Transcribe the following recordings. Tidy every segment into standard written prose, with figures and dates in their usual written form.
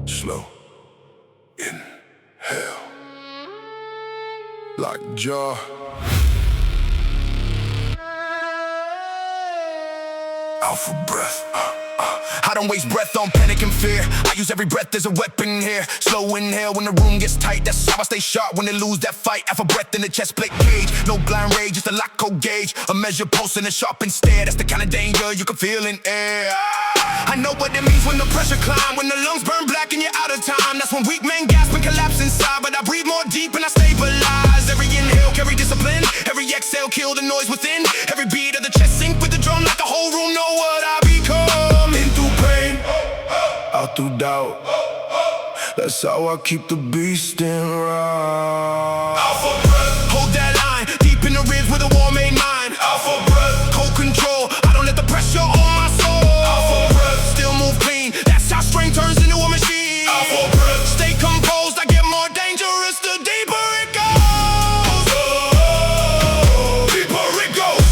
Slow. Inhale. Lock jaw. Out for breath. I don't waste breath on panic and fear. I use every breath as a weapon here. Slow inhale when the room gets tight. That's how I stay sharp when they lose that fight. Out for breath in the chest plate cage. No blind rage, just a lock code gauge. A measure pulse and a sharpened stare. That's the kind of danger you can feel in air. I know what it means when the pressure climb. When the lungs burn black and you're out of time. That's when weak men gasp and collapse inside. But I breathe more deep and I stabilize. Every inhale carry discipline. Every exhale kill the noise within. Every beat of the chest sync with the drum. Like the whole room know what I become. In through pain, out through doubt. That's how I keep the beast in route. Out for breath. Hold that line, deep in the ribs with a war-made mind. Out for breath. Cold control, I don't let the pressure on my soul. Out for breath. Still move clean, that's how strength turns into a machine. Out for breath. Stay composed, I get more dangerous the deeper it goes. Deeper it goes.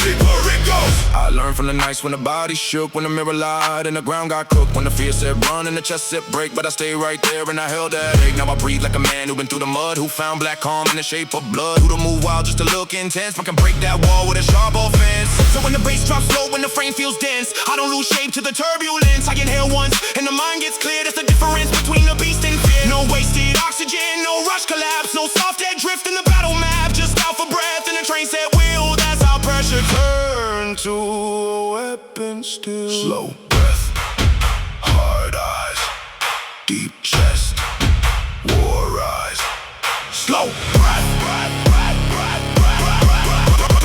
Deeper it goes. I learned from the nights when the body shook, when the mirror lied and the ground got cooked, when the fear said run and the chest said break, but I stayed right there and I held that ache. Now I breathe like a man who been through the mud, who found black calm in the shape of blood, who to move wild just to look intense, but can break that wall with a sharp offense. So when the bass drops low, when the frame feels dense, I don't lose shape to the turbulence. I inhale once and the mind gets clear. That's the difference between the beast and fear. No wasted oxygen, no rush collapse, no soft dead drift in the battle map. Just out for breath and the train set wheel. That's how pressure turn to a weapon still. Slow breath, hard eyes, deep chest, war eyes. Slow breath,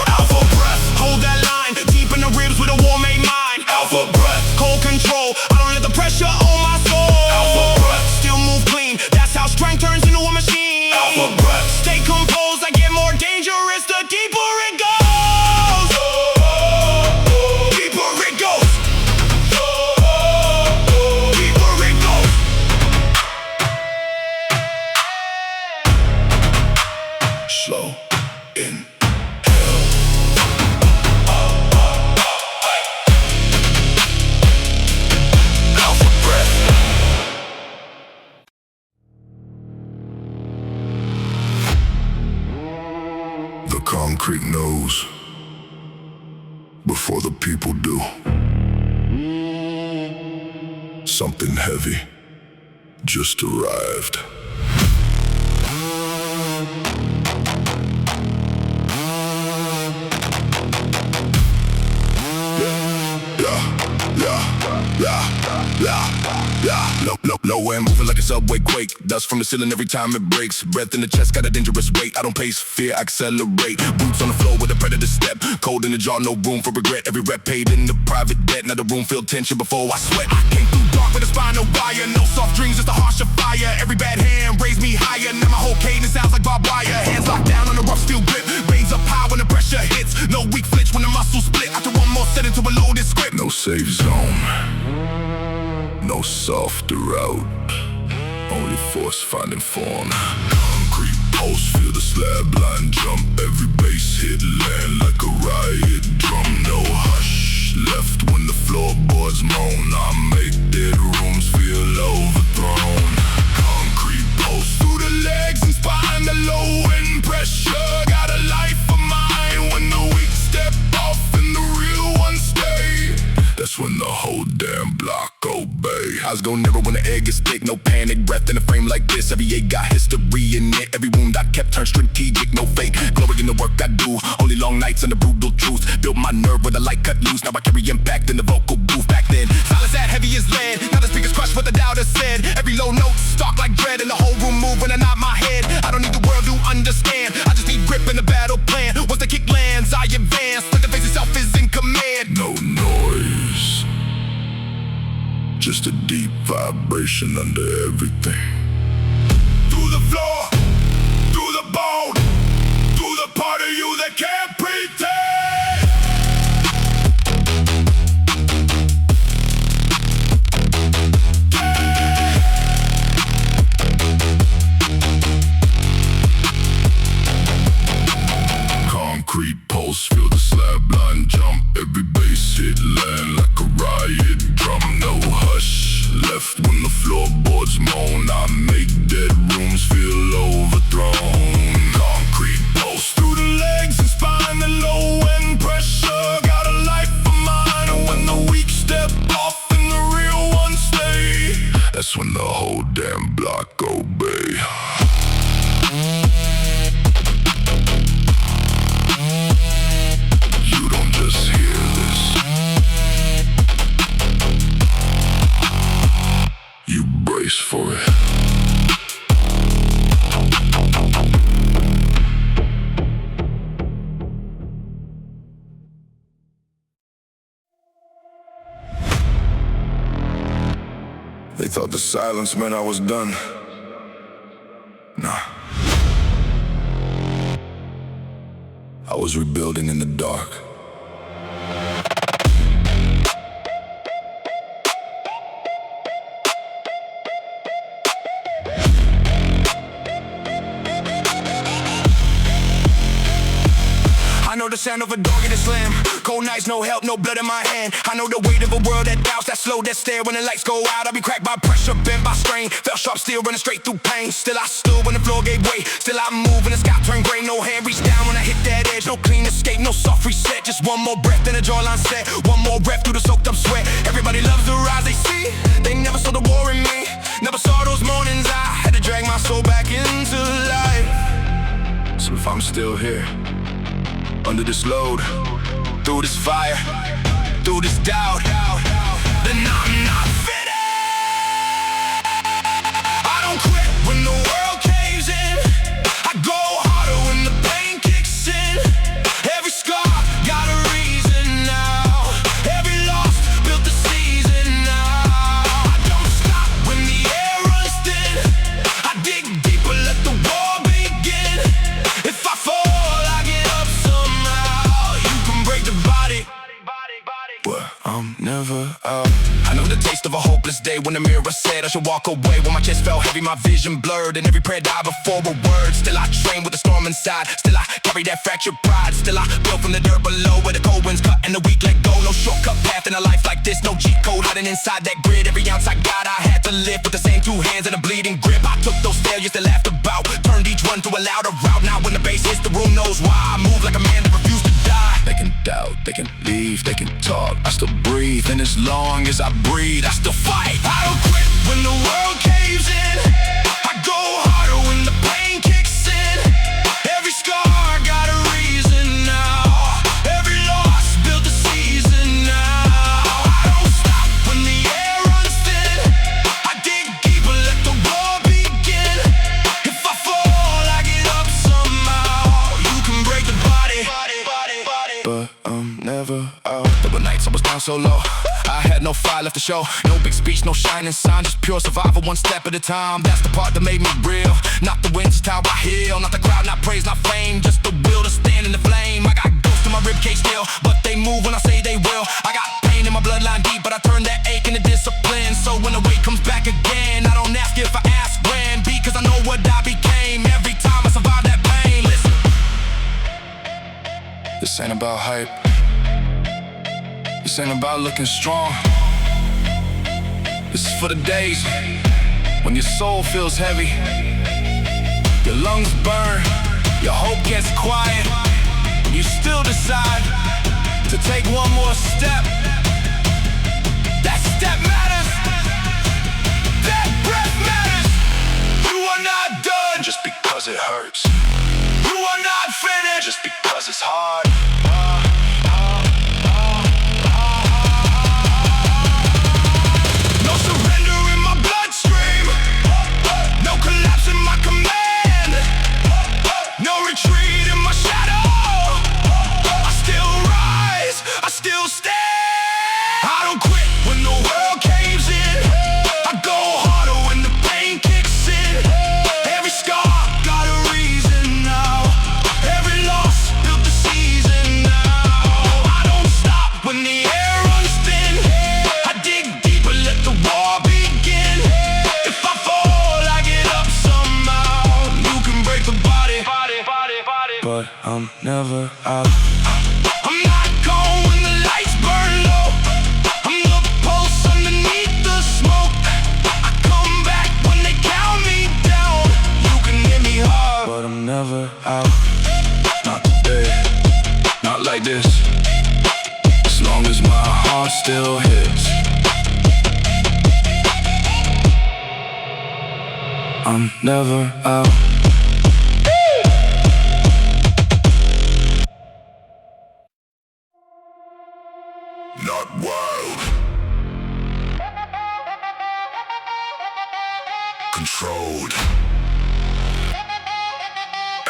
out for breath. Hold that line, deep in the ribs with a war-made mind. Out for breath. Cold control, I don't let the pressure on my soul. Out for breath. Still move clean, that's how strength turns into a machine. Out for breath. Stay composed, I get more dangerous the deeper it goes. Deeper it goes. Deeper it goes. Slow in. The concrete knows before the people do. Something heavy just arrived. Nowhere moving like a subway quake. Dust from the ceiling every time it breaks. Breath in the chest, got a dangerous weight. I don't pace, fear, accelerate. Boots on the floor with a predator step. Cold in the jaw, no room for regret. Every rep paid in the private debt. Now the room feel tension before I sweat. I came through dark with a spinal wire. No soft dreams, just a harsher fire. Every bad hand raised me higher. Now my whole cadence sounds like barbed wire. Hands locked down on the rough steel grip. Raise up high when the pressure hits. No weak flinch when the muscles split. After one more set into a loaded script. No safe zone, no softer route, only force finding form. Concrete pulse, feel the slab line jump. Every bass hit land like a riot drum. No hush left when the floorboards moan. I make dead rooms feel overthrown. Concrete pulse through the legs and spine. The low end pressure got a life of mine. When the weak step off and the real ones stay, that's when the whole damn block obey. Eyes go narrow when the air gets thick. No panic, breath in a frame like this. Every eight got history in it. Every wound I kept turned strategic, no fake. Glory in the work I do. Only long nights and the brutal truth. Built my nerve with a light cut loose. Now I carry impact in the vocal booth. Back then, silence that heavy as lead. Now the speakers crush what the doubter said. Every low note stalk like dread. And the whole room move when I nod my head. I don't need the world to understand. I just need grip in the battle plan. Once the kick lands, I advance. Let the face itself is in command. No noise, just a deep vibration under everything. Through the floor, through the bone, through the part of you that can't pretend. Concrete pulse, feel the slab line jump. Every bass hit land like a riot drum. No hush left when the floorboards moan. I make dead rooms feel overthrown. Concrete posts through the legs and spine, the low end pressure. Got a life of mine, and when the weak step off and the real ones stay, that's when the whole damn block obey. You don't just hear this, you brace for it. They thought the silence meant I was done. Nah. I was rebuilding in the dark. I know the sound of a door getting slammed. Cold nights, no help, no blood in my hand. I know the weight of a world that doubts, that slow, that stare. When the lights go out, I'll be cracked by pressure, bent by strain. Felt sharp steel running straight through pain. Still I stood when the floor gave way. Still I move when the sky turned gray. No hand reached down when I hit that edge. No clean escape, no soft reset. Just one more breath and the jawline set. One more breath through the soaked up sweat. Everybody loves the rise they see. They never saw the war in me. Never saw those mornings I had to drag my soul back into life. So if I'm still here, under this load, through this fire, through this doubt, then I'm not finished. I don't quit when the world caves in. I go harder when the pain kicks in. Every scar got a reason now. Every loss built the season now. I don't stop when the air runs thin. I dig deeper, let the war begin. If I fall, I get up somehow. You can break the body, but I'm never out. I know the taste of a hopeless day when the mirror said I should walk away. When my chest felt heavy, my vision blurred, and every prayer died before a word. Still I train with the storm inside. Still I carry that fractured pride. Still I build from the dirt below, where the cold winds cut and the weak let go. No shortcut path in a life like this, no cheat code hiding inside that grid. Every ounce I got, I had to live with the same two hands and a bleeding grip. I took those failures they laughed about, turned each one to a louder route. Now when the bass hits, the room knows why. I move like a man that refused to die. They can doubt, they can leave, they can talk, I still breathe. And as long as I breathe, I still fight. I don't quit when the world caves in. I go harder when the pain kicks in. Every scar got a reason now. Every loss built a season now. I don't stop when the air runs thin. I dig deeper, let the war begin. If I fall, I get up somehow. You can break the body, but I'm never out. There were nights I was down so low, I had no fire left to show. No big speech, no shining sign, just pure survival, one step at a time. That's the part that made me real. Not the wind, just how I heal. Not the crowd, not praise, not fame, just the will to stand in the flame. I got ghosts in my ribcage still, but they move when I say they will. I got pain in my bloodline deep, but I turn that ache into discipline. So when the weight comes back again, I don't ask if I ask when, because I know what I became every time I survive that pain. Listen, this ain't about hype. This ain't about looking strong. This is for the days when your soul feels heavy, your lungs burn, your hope gets quiet, you still decide to take one more step. That step matters. That breath matters. You are not done just because it hurts. You are not finished just because it's hard. But I'm never out. I'm not gone when the lights burn low. I'm the pulse underneath the smoke. hits. I'm never out. Not wild. Controlled.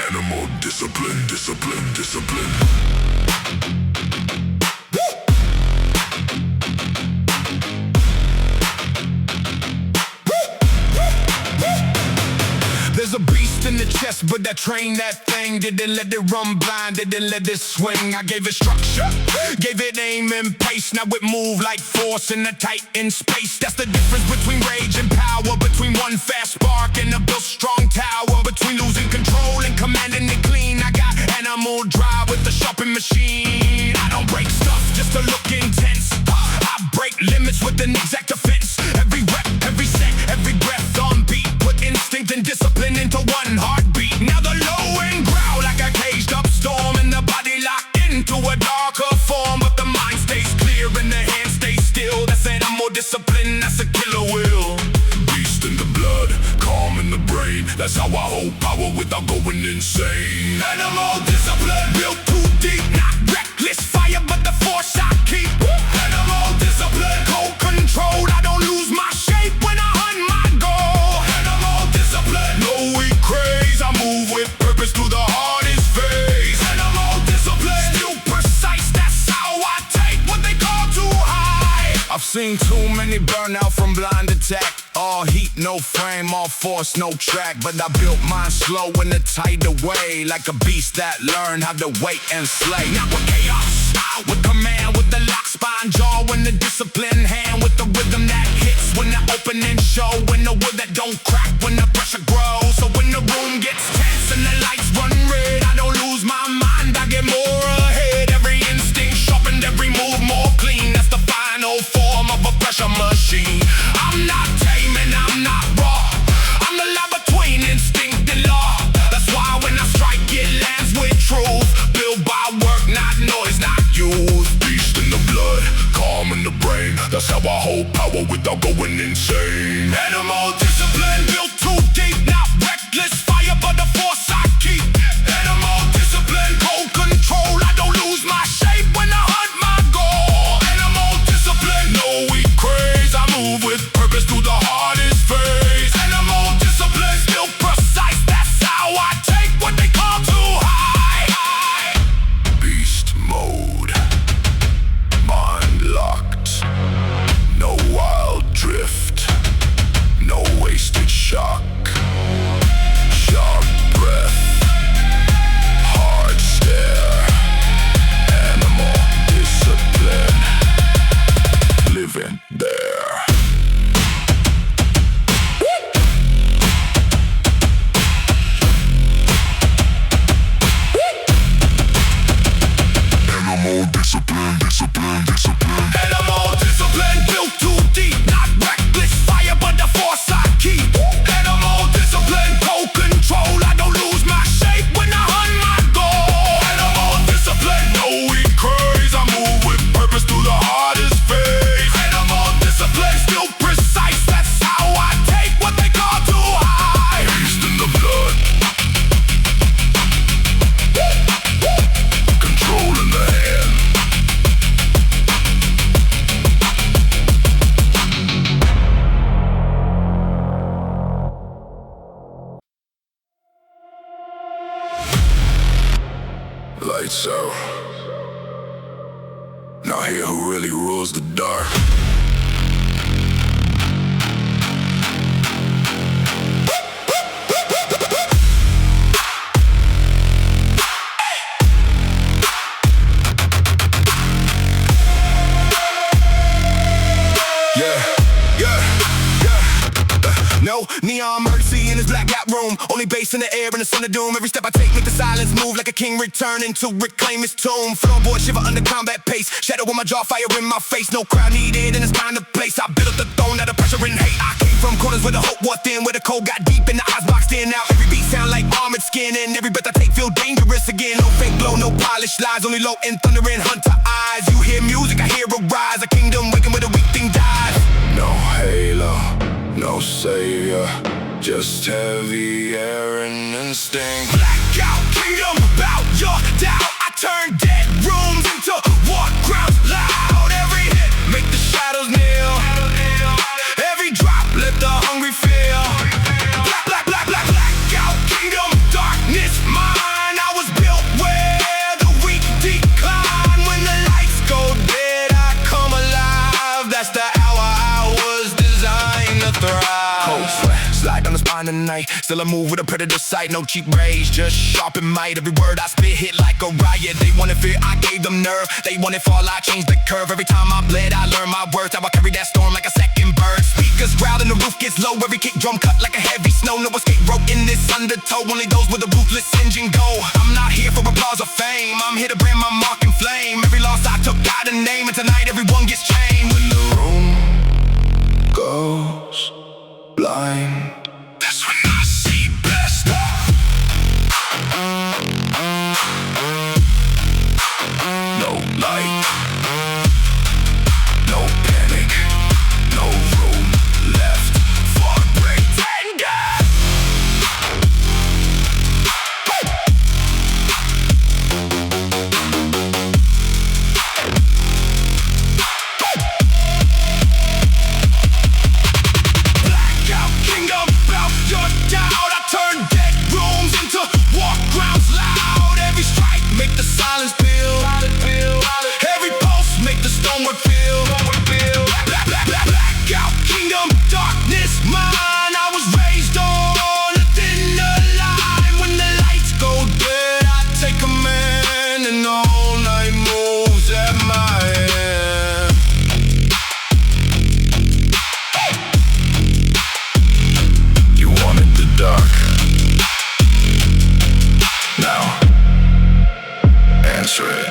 Animal discipline, discipline, discipline. There's a beast in the chest, but that train, that thing, didn't let it run blind, didn't let it swing. I gave it structure, gave it aim and pace. Now it move like force in a tight in space. That's the difference between rage and power, between one fast spark and a built strong tower, between losing control and commanding it clean. I got animal drive with the sharpened machine. I don't break stuff just to look intense. I break limits with an exact offense. Every rep, every set, every breath on beat. Put instinct and discipline into one heartbeat. Now the low end growl like a caged up storm, and the body locked into a darker form. But the mind stays clear and the hand stays still. That's animal discipline, that's a killer will. Beast in the blood, calm in the brain. That's how I hold power without going insane. Animal discipline, built too deep. Not reckless fire, but the force I keep. Animal discipline, cold controlled. I don't lose my shape when I hunt my goal. Animal discipline, no weak craze. I move with purpose through the hardest phase. Animal discipline, still precise. That's how I take what they call too high. I've seen too many burn out from blind attack. All heat, no frame, all force, no track. But I built mine slow in a tighter way, like a beast that learned how to wait and slay. Not with chaos, with command, with the lock spine jaw, when the discipline hand, with the rhythm that hits, when the opening show, when the wood that don't crack, when the pressure grows. So when the room gets tense and the lights run red, I don't lose my mind, I get more ahead. Every instinct sharpened, every move more clean. That's the final form of a pressure machine. I'm not tame and I'm not raw. I'm the line between instinct and law. That's why when I strike it lands with truth. Built by work, not noise, not youth. Beast in the blood, calm in the brain. That's how I hold power without going insane. Animal discipline, built too deep. Not reckless fire, but the force I keep. Animal discipline, cold control. I don't lose my shape when I hunt my goal. Animal discipline, no weak craze. I move with purpose through the hardest phase. Animal discipline, still precise. That's how I take what they call too high. Beast mode, mind locked. No wild drift, no wasted shock. Sharp breath, hard stare. Animal discipline, living there. Animal discipline, discipline, discipline. Animal discipline, built too deep. Not reckless fire, but the force I keep. Animal discipline, cold control. I don't lose my shape when I hunt my goal. Animal discipline, no weak craze. I move with purpose through the hardest phase. Animal discipline, still precise. That's how I take what they call too high. Beast in the blood, control in the hand. Lights out. Now hear who really rules the dark. No neon mercy in his black out room. Only bass in the air and the son of doom. Every step I take make the silence move like a king returning to reclaim his tomb. Floorboard shiver under combat pace. Shadow on my jaw, fire in my face. No crowd needed and it's time to place. I built up the throne out of pressure and hate. I came from corners where the hope was thin, where the cold got deep and the eyes boxed in. Now every beat sound like armored skin, and every breath I take feel dangerous again. No fake glow, no polished lies, only low and thunder and hunter eyes. You hear music, I hear a rise. A kingdom waking with a no savior, just heavy air and instinct. Blackout kingdom, about your doubt. I turn dead rooms into war grounds. Loud, every hit make the shadows kneel. Every drop let the hungry feel. Blackout kingdom, darkness mine. I was built where the weak decline. When the lights go dead, I come alive. That's the hour I was designed to thrive. Cold sweat, slide down the spine tonight. Still I move with a predator sight. No cheap rage, just sharp and might. Every word I spit hit like a riot. They wanted fear, I gave them nerve. They wanted fall, I changed the curve. Every time I bled, I learned my worth. Now I carry that storm like a second bird. Speakers growl and the roof gets low. Every kick drum cut like a heavy snow. No escape rope in this undertow. Only those with a ruthless engine go. I'm not here for applause or fame. I'm here to brand my mark and flame. Every loss I took got a name, and tonight everyone gets chained. When the room goes blind, that's when I see best. No light, no panic, no room left for pretender. Blackout kingdom, bout your doubt. I turn dead rooms into war grounds. Loud, every strike make the silence feel. Every pulse make the stonework feel. Blackout kingdom, darkness mine. I was raised on a thinner line. When the lights go dead, I take command, and the whole night moves at my hand. You wanted the dark, now answer it.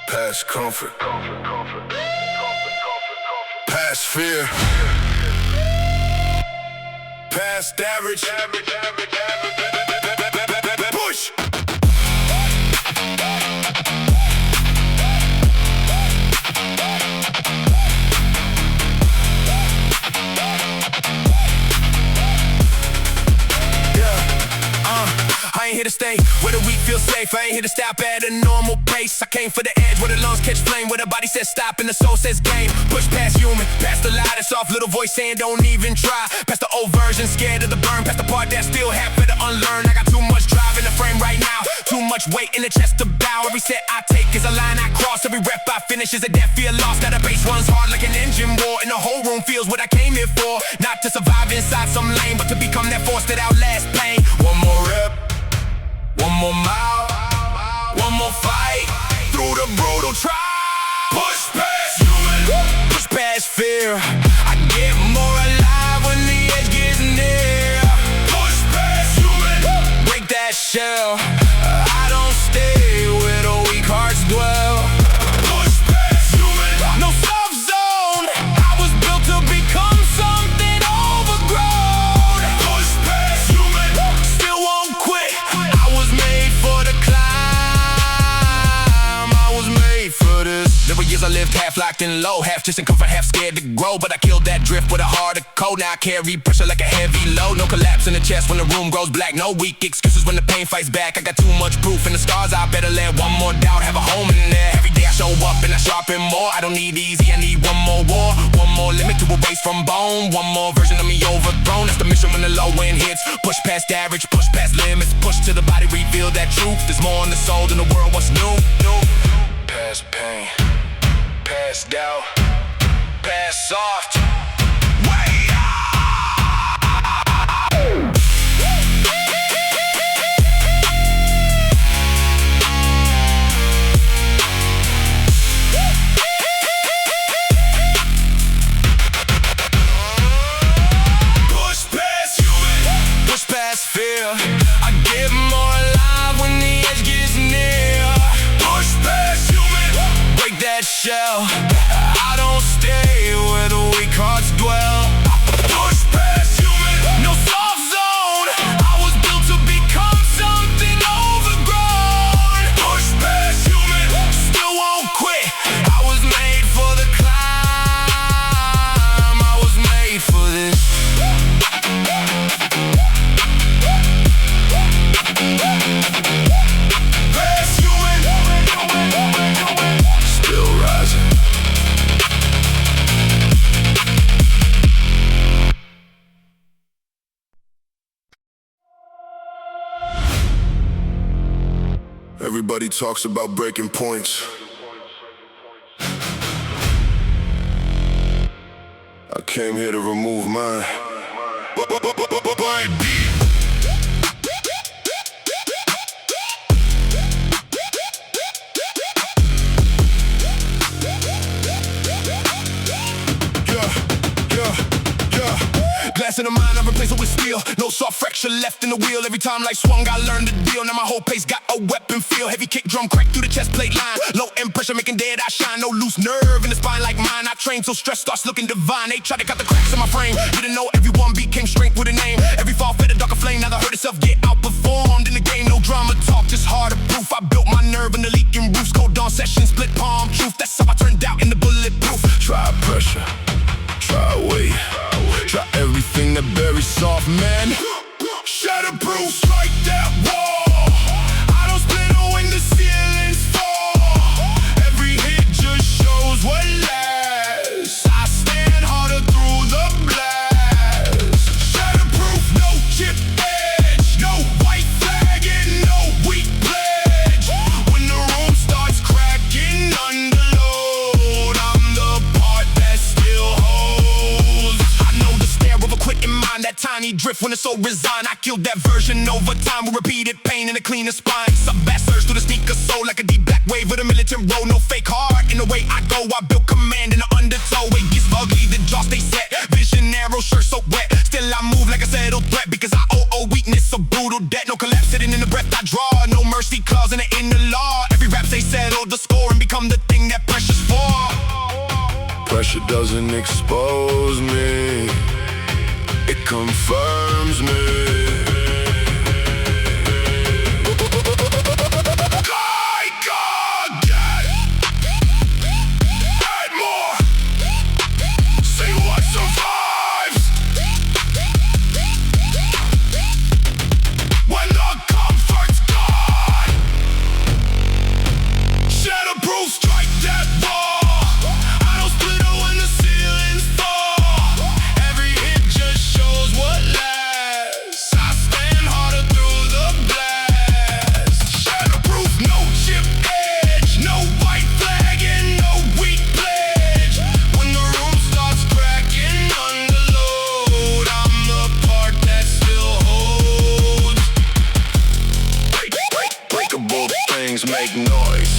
Past comfort, past fear, past average, push. I ain't here to stay where the weak feel safe. I ain't here to stop at a normal pace. I came for the edge where the lungs catch flame, where the body says stop and the soul says game. Push past human, past the lie, that soft little voice saying don't even try. Past the old version, scared of the burn, past the part that still happy to unlearn. I got too much drive in the frame right now, too much weight in the chest to bow. Every set I take is a line I cross. Every rep I finish is a death feel lost. Now the bass runs hard like an engine war, and the whole room feels what I came here for. Not to survive inside some lane, but to become that force that outlasts pain. One more rep, one more mile, one more fight through the brutal trial. Push past human, push past fear. I get more alive when the edge gets near. Push past human, break that shell. I don't stay where the weak hearts dwell. Push past human, no soft zone. I was built to become something overgrown. Push past human, still won't quit. I was made for the climb. I was made for this. There were years I lived half locked and low, half chasing comfort, half scared to grow. But I killed that drift with a harder code. Now I carry pressure like a heavy load. No collapse in the chest when the room grows black. No weak excuses when the pain fights back. I got too much proof in the scars. I better let one more doubt have a home in there. Every day I show up and I sharpen more. I don't need easy, I need one more war. One more limit to erase from bone. One more version of me overthrown. That's the mission when the low end hits. Push past average, push past limits. Push to the body, reveal that truth. There's more in the soul than the world wants new. Past pain, past doubt, past soft. Way push past human, push past fear. I get more alive when the edge gets near. Push past human, break that shell. I don't stay where the weak hearts dwell. Everybody talks about breaking points. I came here to remove mine. Glass in the mind, I replace it with steel. No soft fracture left in the wheel. Every time life swung, I learned the deal. Now my whole pace got a weapon feel. Heavy kick drum crack through the chest plate line. Low end pressure making dead eye shine. No loose nerve in the spine like mine. I train so stress starts looking divine. They try to cut the cracks in my frame. Didn't know everyone became strength with a name. Every fall fed a darker flame. Now I heard itself get outperformed in the game. No drama talk, just harder proof. I built my nerve in the leaking roofs. Cold dawn session, split palm truth. That's how I turned out in the bulletproof. Try pressure, try weight. Try everything that buries soft, man. Shatterproof, strike that wall. I don't split when the ceilings fall. Every hit just shows what lasts. I stand harder through the blast. Shatterproof, no chip edge, no white flag and no weak pledge. When the room starts cracking under load, I'm the part that still holds. Quit in mind, that tiny drift when it's so resigned. I killed that version over time with repeated pain and a cleaner spine. Some bass surge through the sneaker soul like a deep black wave with a militant roll. No fake heart in the way I go. I built command in the undertow. It gets ugly, the jaw stay set. Vision narrow, shirt so wet. Still I move like a settled threat because I owe weakness a brutal debt. No collapse sitting in the breath I draw. No mercy clause in the law. Every rap they settle the score and become the thing that pressure's for. Pressure doesn't expose me, it confirms me. Add more. Say what survives when the comfort's gone. Shatterproof, strike that wall. I don't split it when the ceilings fall. Every hit just shows what lasts. I stand harder through the blast. Shatterproof, no chip edge, no white flag and no weak pledge. When the room starts cracking under load, I'm the part that still holds. Breakable things make noise.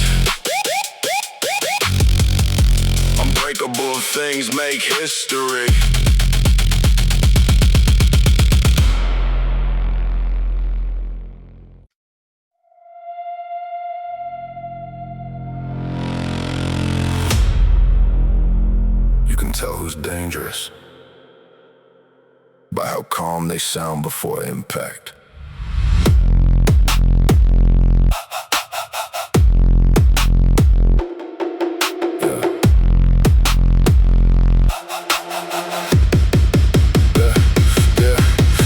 Unbreakable things make history. You can tell who's dangerous by how calm they sound before impact.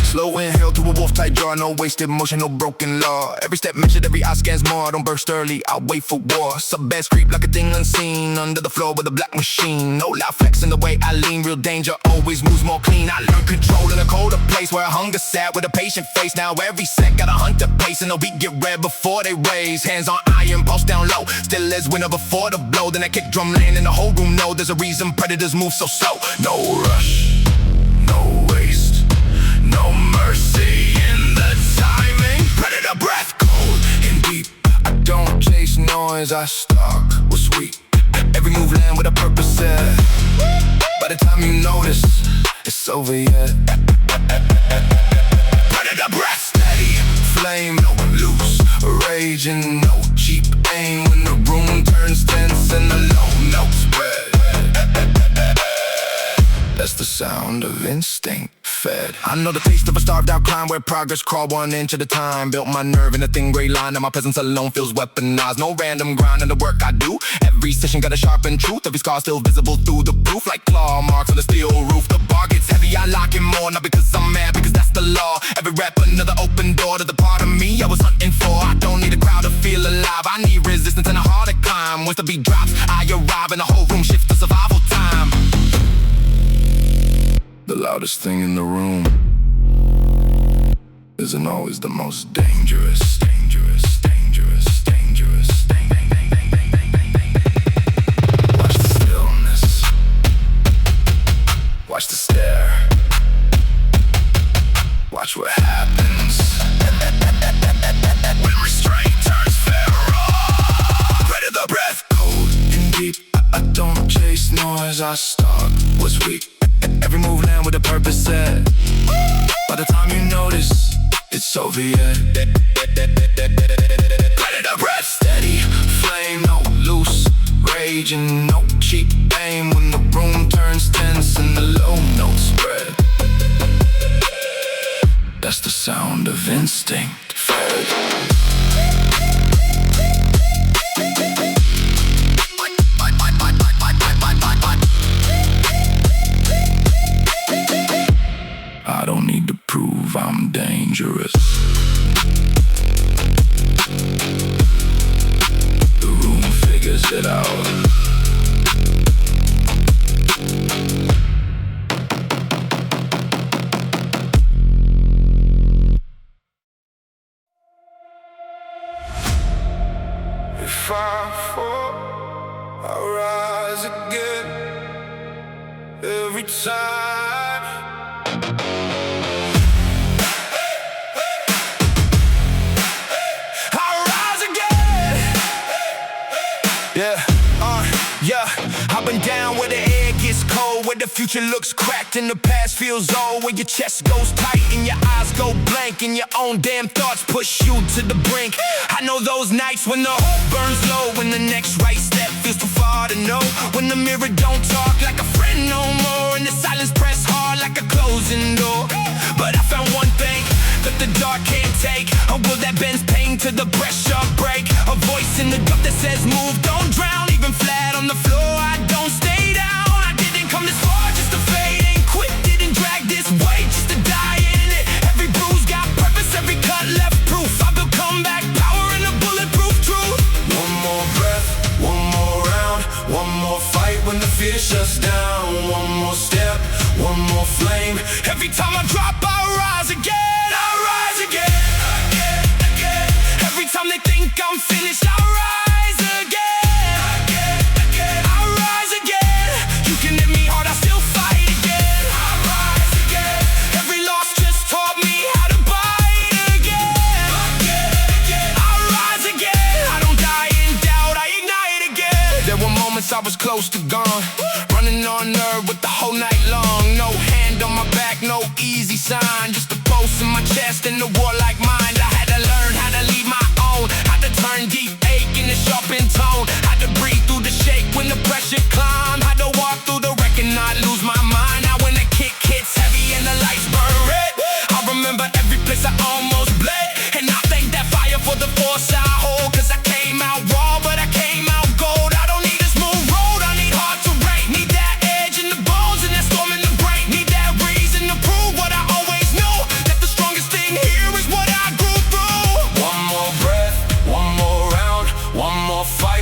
Slow inhale to a wolf-tight jaw, no wasted motion, no broken law. Every step measured, every eye scans more. I don't burst early, I wait for war. Sub-bass creep like a thing unseen, under the floor with a black machine. No loud flex in the way I lean, real danger always moves more clean. I learned control in a colder place where hunger sat with a patient face. Now every sec got a hunter pace, and the beat get red before they raise. Hands on iron, pulse down low, still as winner before the blow. Then that kick drum land and the whole room know there's a reason predators move so slow. No rush, no waste, no mercy in the timing. Predator breath, cold and deep. I don't chase noise, I stalk with sweet. Every move land with a purpose set. By the time you notice, it's over yet. Predator breath, steady flame, no loose raging, no cheap aim. When the room turns tense and the low notes spread. That's the sound of instinct fed. I know the taste of a starved out climb where progress crawl 1 inch at a time. Built my nerve in a thin gray line, and my presence alone feels weaponized. No random grind in the work I do. Every session got a sharpened truth. Every scar still visible through the proof, like claw marks on the steel roof. The bar gets heavy, I lock in more, not because I'm mad, because that's the law. Every rap another open door to the part of me I was hunting for. I don't need a crowd to feel alive, I need resistance and a heart to climb. Once the beat drops, I arrive and the whole room shifts to survival time. The loudest thing in the room isn't always the most dangerous. Dangerous, dangerous, dangerous. I start was weak. Every move land with a purpose set. By the time you notice, it's over yet. Predator breath, steady flame, no loose rage and no cheap aim. When the room turns tense and the low notes spread, that's the sound of instinct fed. I don't need to prove I'm dangerous. The room figures it out. If I fall, I'll rise again. Every time I've been down where the air gets cold, where the future looks cracked and the past feels old, where your chest goes tight and your eyes go blank and your own damn thoughts push you to the brink. I know those nights when the hope burns low, when the next right step feels too far to know, when the mirror don't talk like a friend no more and the silence press hard like a closing door. But I found one thing that the dark can't take, a will that bends pain to the pressure break, a voice in the dark that says move, don't drown. Even flat on the floor, I don't stay down. I didn't come this far just to fade, ain't quit, didn't drag this weight just to die in it. Every bruise got purpose, every cut left proof. I built comeback power and a bulletproof truth. One more breath, one more round, one more fight when the fear shuts down. One more step, one more flame. Every time I drop, I rise again. I rise again, again, again. Every time they think I'm finished, I rise again. I was close to gone, running on nerve with the whole night long. No hand on my back, no easy sign, just a pulse in my chest and a warlike mind. I had to learn how to lead my own, had to turn deep ache into sharpened tone, had to breathe through the shake when the pressure climbed, had to walk through the wreck and not lose my mind. Now when the kick hits heavy and the lights burn red, I remember every place I almost bled, and I thank that fire for the force I hold, cause I came out raw but I came out gold. I don't need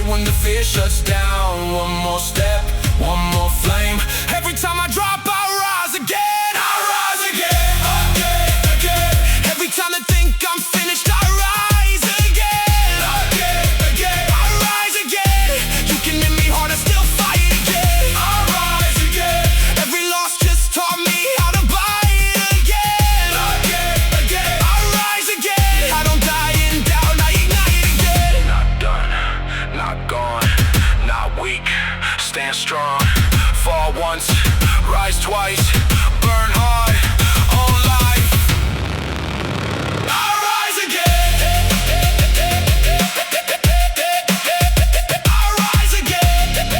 when the fear shuts down. One more step, one more flame. Every time I drop, I rise again. I rise again, again, again. Every time I think I'm finished, I rise again, again, again. I rise again. You can hit me hard, I still fight again. I rise again. Every loss just taught me how to buy it again, again, again. I rise again. I don't die in doubt, I ignite again. Not done, not gone, not weak, stand strong. Fall once, rise twice, burn hard, all life. I rise again. I rise again. I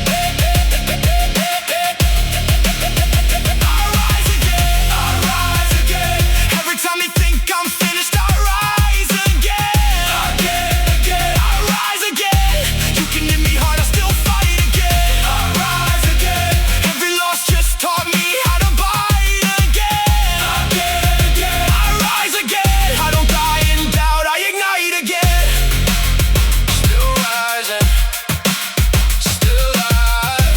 rise again. I rise again. Every time they think I'm finished, I rise again, again, again. I rise again. You can hit me hard, I still fight again. I rise again. Every loss just taught me how to fight again, again, again. I rise again. I don't die in doubt, I ignite again. Still rising, still alive,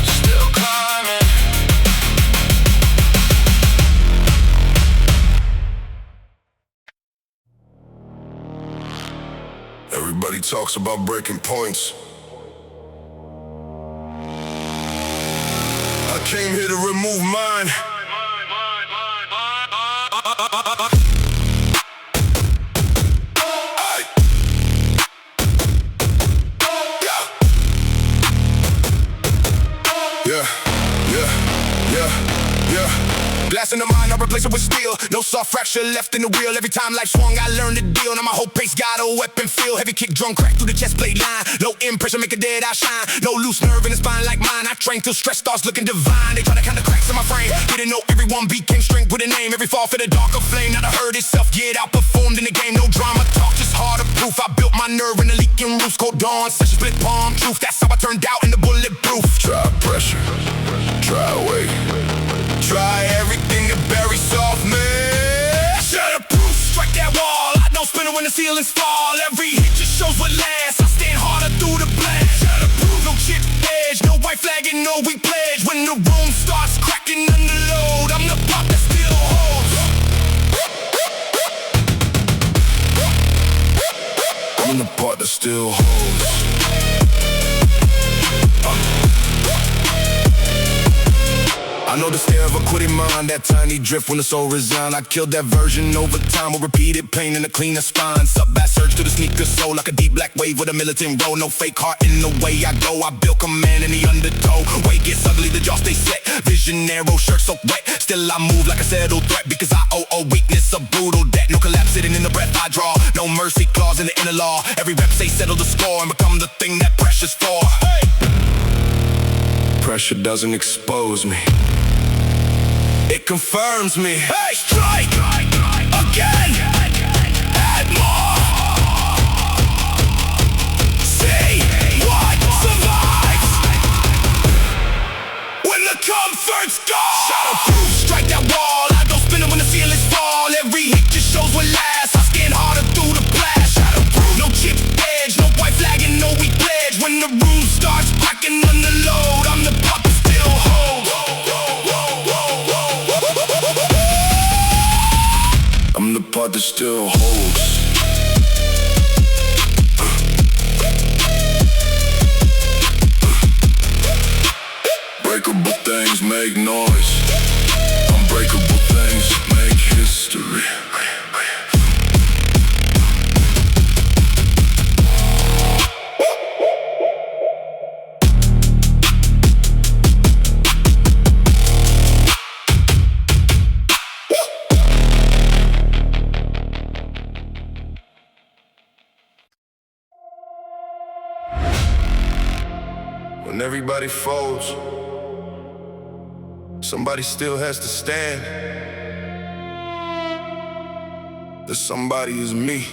still climbing. Everybody talks about breaking points. I came here to remove mine. saw fracture left in the wheel. Every time life swung, I learned to deal. Now my whole pace got a weapon feel. Heavy kick drum crack through the chest plate line. Low end pressure make a dead eye shine. No loose nerve in the spine like mine. I train till stress starts looking divine. They try to count the cracks in my frame. Didn't know everyone beat came strength with a name. Every fall for the darker flame. Now the hurt itself get outperformed in the game. No drama talk, just harder proof. I built my nerve in the leaking roofs. Cold dawn, session split palm truth. That's how I turned out in the bulletproof. Try pressure, try weight, try everything to bury soft man. Shatterproof, strike that wall. I don't spin it when the ceilings fall. Every hit just shows what lasts. I stand harder through the blast. Shatterproof, no chip edge, no white flag and no weak pledge. When the room starts cracking under load, I'm the pop that still holds. I'm the part that still holds. I know the stare of a quitting mind, that tiny drift when the soul resigned. I killed that version over time with repeated pain and a cleaner spine. Sub-bass surge to the sneaker soul like a deep black wave with a militant roll. No fake heart in the way I go. I built command in the undertow. Way gets ugly, the jaw stay set. Vision narrow, shirt so wet. Still I move like a settled threat because I owe weakness a brutal debt. No collapse sitting in the breath I draw. No mercy clause in the inner law. Every rep say settle the score and become the thing that pressure's for. Hey! Pressure doesn't expose me, it confirms me. Hey, strike again, add more. See what survives when the comfort's gone. Shatterproof, strike that wall. I don't spin it when the ceilings fall. Every hit just shows what lasts. I scan harder through the blast. Shatterproof, no chip edge, no white flag and no weak pledge. When the room starts cracking under load, I'm the puppet still holds. I'm the part that still holds. Breakable things make noise. Unbreakable things make history. When everybody folds, somebody still has to stand. The somebody is me.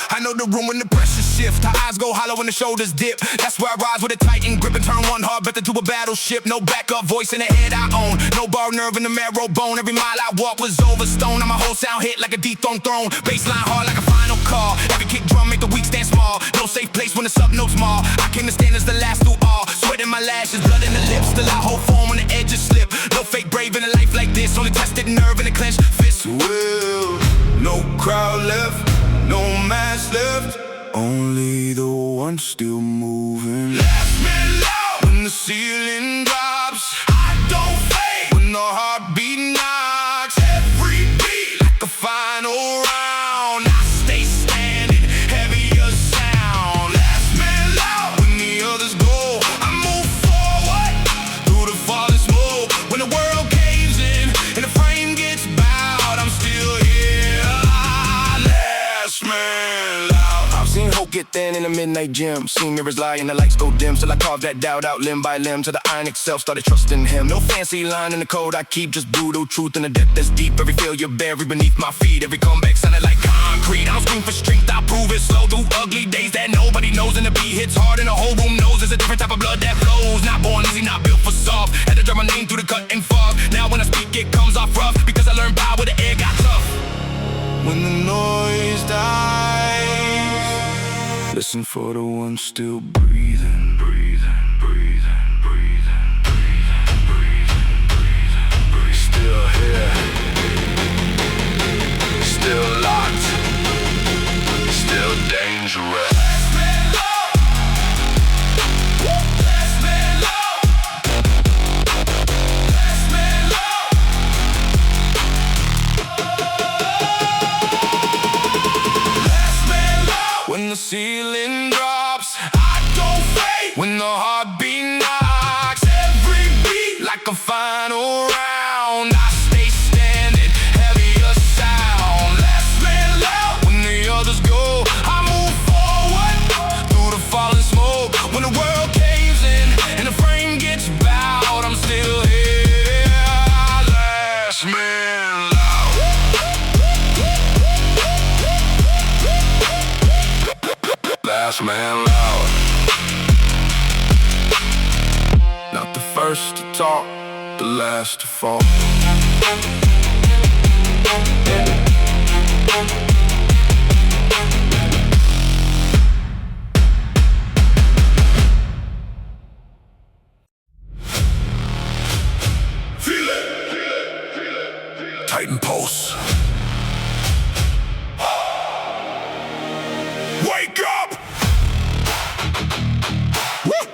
I know the room when the pressure shift. Her eyes go hollow when the shoulders dip. That's where I rise with a tightened grip and turn one heart better to a battleship. No backup voice in the head I own. No bar nerve in the marrow bone. Every mile I walk was over stone. Now my whole sound hit like a dethroned throne. Baseline hard like a final call. Every kick drum make the weak stand small. No safe place when the sub notes small. I came to stand as the last through all. Sweat in my lashes, blood in the lips. Still I hold form when the edges slip. No fake brave in a life like this. Only tested nerve in a clenched fist. Will, no crowd left, no mask left. only the one still moving. Last man loud when the ceiling drops. I don't fade when the heartbeat knocks. Every beat like a final round. I stay standing, heavier sound. Last man loud when the others go. I move forward through the falling smoke. When the world caves in and the frame gets bowed, I'm still here. Last man loud. Seen hope get thin in the midnight gym. Seen mirrors lie and the lights go dim. Till I carved that doubt out limb by limb. Till the iron itself started trusting him. No fancy line in the code I keep. Just brutal truth in the depth that's deep. Every failure buried beneath my feet. Every comeback sounded like concrete. I don't scream for strength, I prove it slow. Through ugly days that nobody knows. And the beat hits hard and the whole room knows. There's a different type of blood that flows. Not born easy, not built for soft. Had to draw my name through the cut and fog. Now when I speak it comes off rough. Because I learned power when the air got tough. When the noise dies, listen for the one still breathing, breathing, breathing, breathing, breathing, breathing, breathing, breathing. Still here, still locked, still dangerous. Last man low, last man low, last man low. the ceiling drops. I don't fade when the heartbeat knocks. Every beat like a final round. I stay standing, heavier sound. Last man loud when the others go. I move forward through the falling smoke. When the world caves in and the frame gets bowed, I'm still here. Last man loud. Last man loud. Not the first to talk, the last to fall. Feel it. Tighten pulse. Wake up! Woo!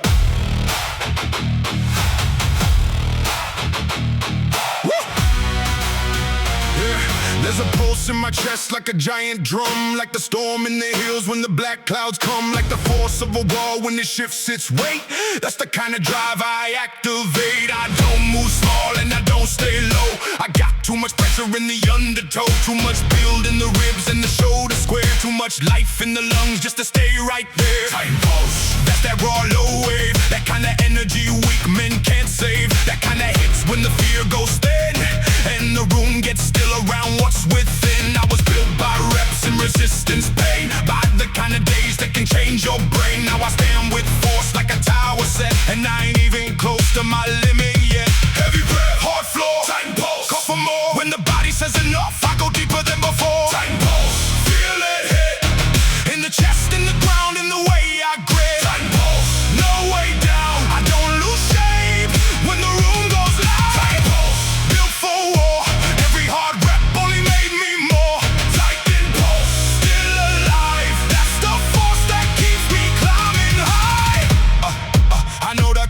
There's a pulse in my chest like a giant drum, like the storm in the hills when the black clouds come, like the force of a wall when it shifts its weight. That's the kind of drive I activate. I don't move small and I don't stay low. I got too much pressure in the undertow, too much build in the ribs and the shoulder square, too much life in the lungs just to stay right there. Tight pulse, that's that raw low wave, that kind of energy weak men can't save. That kind of hits when the fear goes thin and the room gets still around what's within. I was built by reps and resistance pain, by the kind of days that can change your brain. Now I stand with force like a tower set, and I ain't even close to my limit yet. Heavy breath, hard floor, tighten pulse, call for more. When the body says enough, I go deeper than before. Tighten pulse, feel it hit in the chest, in the ground, in the way I grip. Tighten pulse, no way down. I don't lose shape when the room goes loud. Tighten pulse, built for war. Every hard rep only made me more. Tighten pulse, still alive. That's the force that keeps me climbing high. I know the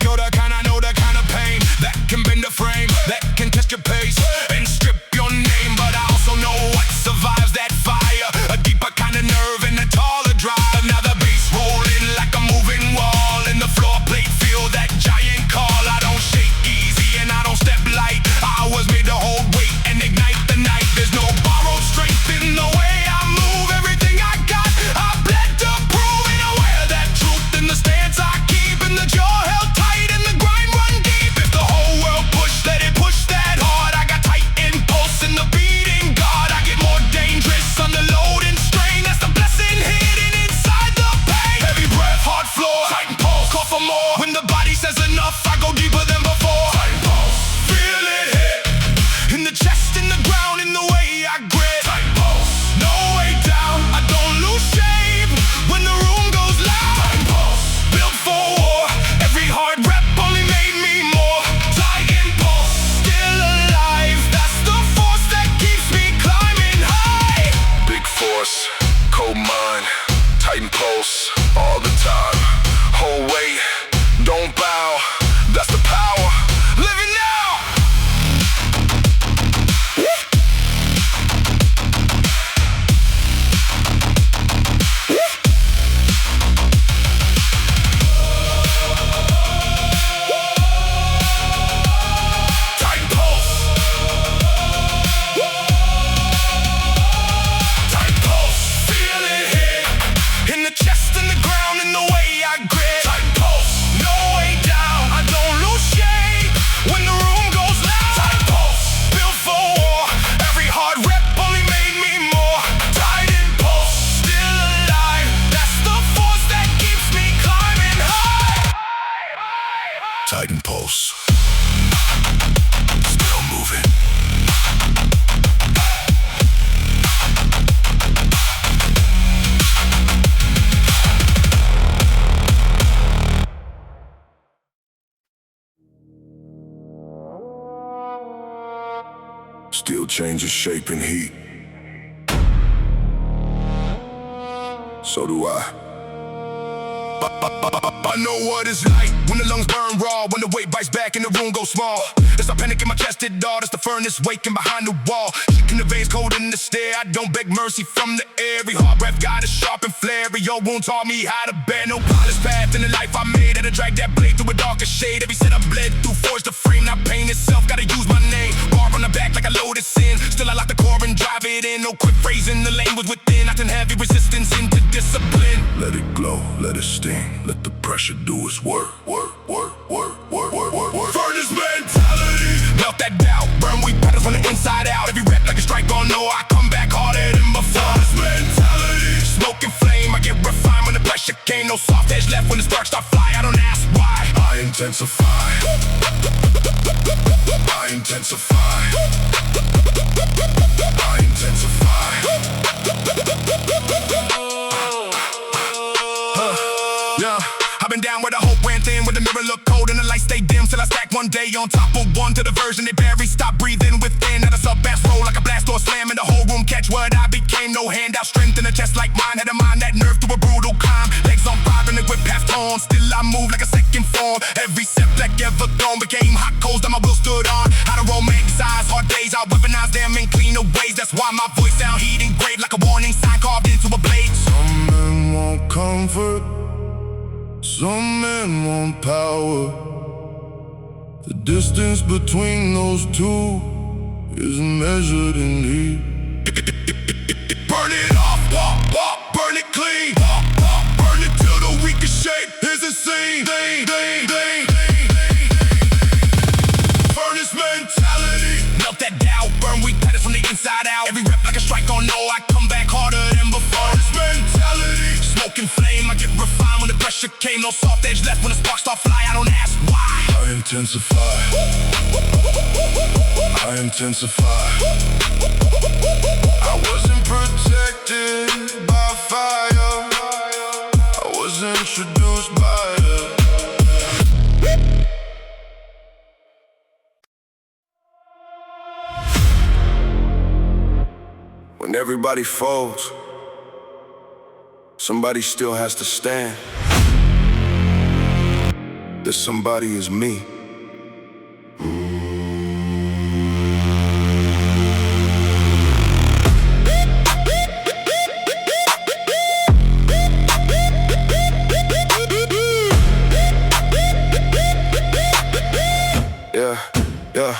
kind of pain that can bend a frame, that can test your pace and strip your name. But I also know what survives that fire, a deeper kind of nerve and a taller drive. Now the bass rolling like a moving wall, and the floor plate feel that giant call. I don't shake easy and I don't step light. I was made to hold weight and ignite the night. There's no borrowed strength in the way I move. Everything I got, I bled to prove. And I wear that truth in the stance I keep, in the jaw held tight and the grind run deep. If the whole world push, let it push that hard. I got tight impulse in the beating guard. I get more dangerous under load and strain. That's the blessing hidden inside the pain. Heavy breath, hard floor, tighten pulse, call for more. When the body says enough, I go deeper than before. Tighten pulse, feel it hit in the chest, in the ground, in the way I grip. Tighten pulse, no way down. I don't lose shape when the room goes loud. Tighten pulse, built for war. Every hard rep only made me more. Tighten pulse, still alive. That's the force that keeps me climbing high. Big force, cold mind, tighten pulse, all the time. Whole weight, don't bow, that's the power. Living now. Tighten pulse. Tighten pulse. Feel it hit in the chest, in the ground, in the way I grip. Tighten pulse. No way down. I don't lose shape when the room goes loud. Tighten pulse. Built for war. Every hard rep only made me more. Tighten pulse. Still alive. That's the force that keeps me climbing high. Tighten pulse. Still moving. Steel changes shape and heat. So do I. I know what it's like when the lungs burn raw, when the weight bites back and the room goes small. It's a panic in my chest at all, it's the furnace waking behind the wall. Shaking the veins cold in the stare, I don't beg mercy from the air. Every hard breath got a sharp and flare. Every old wound taught me how to bear. No polished path in the life I made, had to drag that blade through a darker shade. Every set I bled through forged the frame, not pain itself, gotta use my name. Bar on the back like a loaded sin, still I lock the core and drive it in. No quick phrasing, the lane was within, I can heavy resistance into discipline. Let it glow, let it sting, let the pressure do its work. Furnace mentality, melt that doubt, burn weak patterns from the inside out. Every rep like a strike on no, I come back harder than before. Furnace mentality, smoke and flame, I get refined when the pressure came. No soft edge left when the sparks start fly, I don't ask why. I intensify, I intensify, I intensify. Yeah, I've been down where the hope went thin, where the mirror looked cold and the light stayed dim. Till I stack one day on top of one to the version they bury. Stop breathing within, at a sub-bass roll like a blast door slam. In the whole room catch what I became. No handout, strength in a chest like mine. Had a mind that nerve through a brutal climb. Legs on fire and the grip half torn. Still I move like a second form. Every setback ever thrown became hot coals that my will stood on. How to romanticize hard days, I weaponize them in cleaner ways. That's why my voice sound heat engraved like a warning sign carved into a blade. Some men want comfort, some men want power. The distance between those two is measured in heat. Burn it off, burn it clean, burn it till the ricochet is insane. Furnace mentality, melt that doubt, burn weak patterns from the inside out. Every rep like a strike on no, I come back harder than before. Furnace mentality, smoke and flame, I get refined when the pressure came. No soft edge left when the sparks start fly, I don't ask why. I intensify, I intensify. I wasn't protected by fire, I was introduced by it. When everybody falls, somebody still has to stand. This somebody is me. Yeah.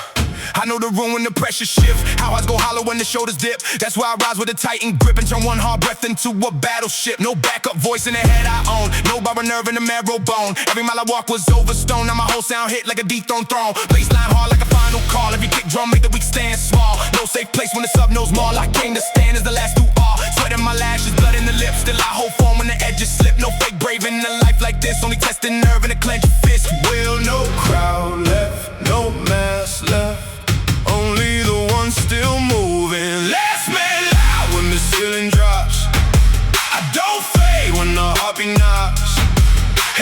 I know the room when the pressure shift, how eyes go hollow when the shoulders dip. That's why I rise with a tightened grip and turn one hard breath into a battleship. No backup voice in the head I own, no borrowed nerve in the marrow bone. Every mile I walk was over stone, now my whole sound hit like a dethroned throne. Baseline hard like a final call, every kick drum make the weak stand small. No safe place when the sub knows more, I came to stand as the last to all. Sweat in my lashes, blood in the lips, still I hold form when the edges slip. No fake brave in a life like this, only testing nerve and a clenched fist. Will no Crowd left, no mass left, only the one still moving. last man loud When the ceiling drops, I don't fade when the heartbeat knocks.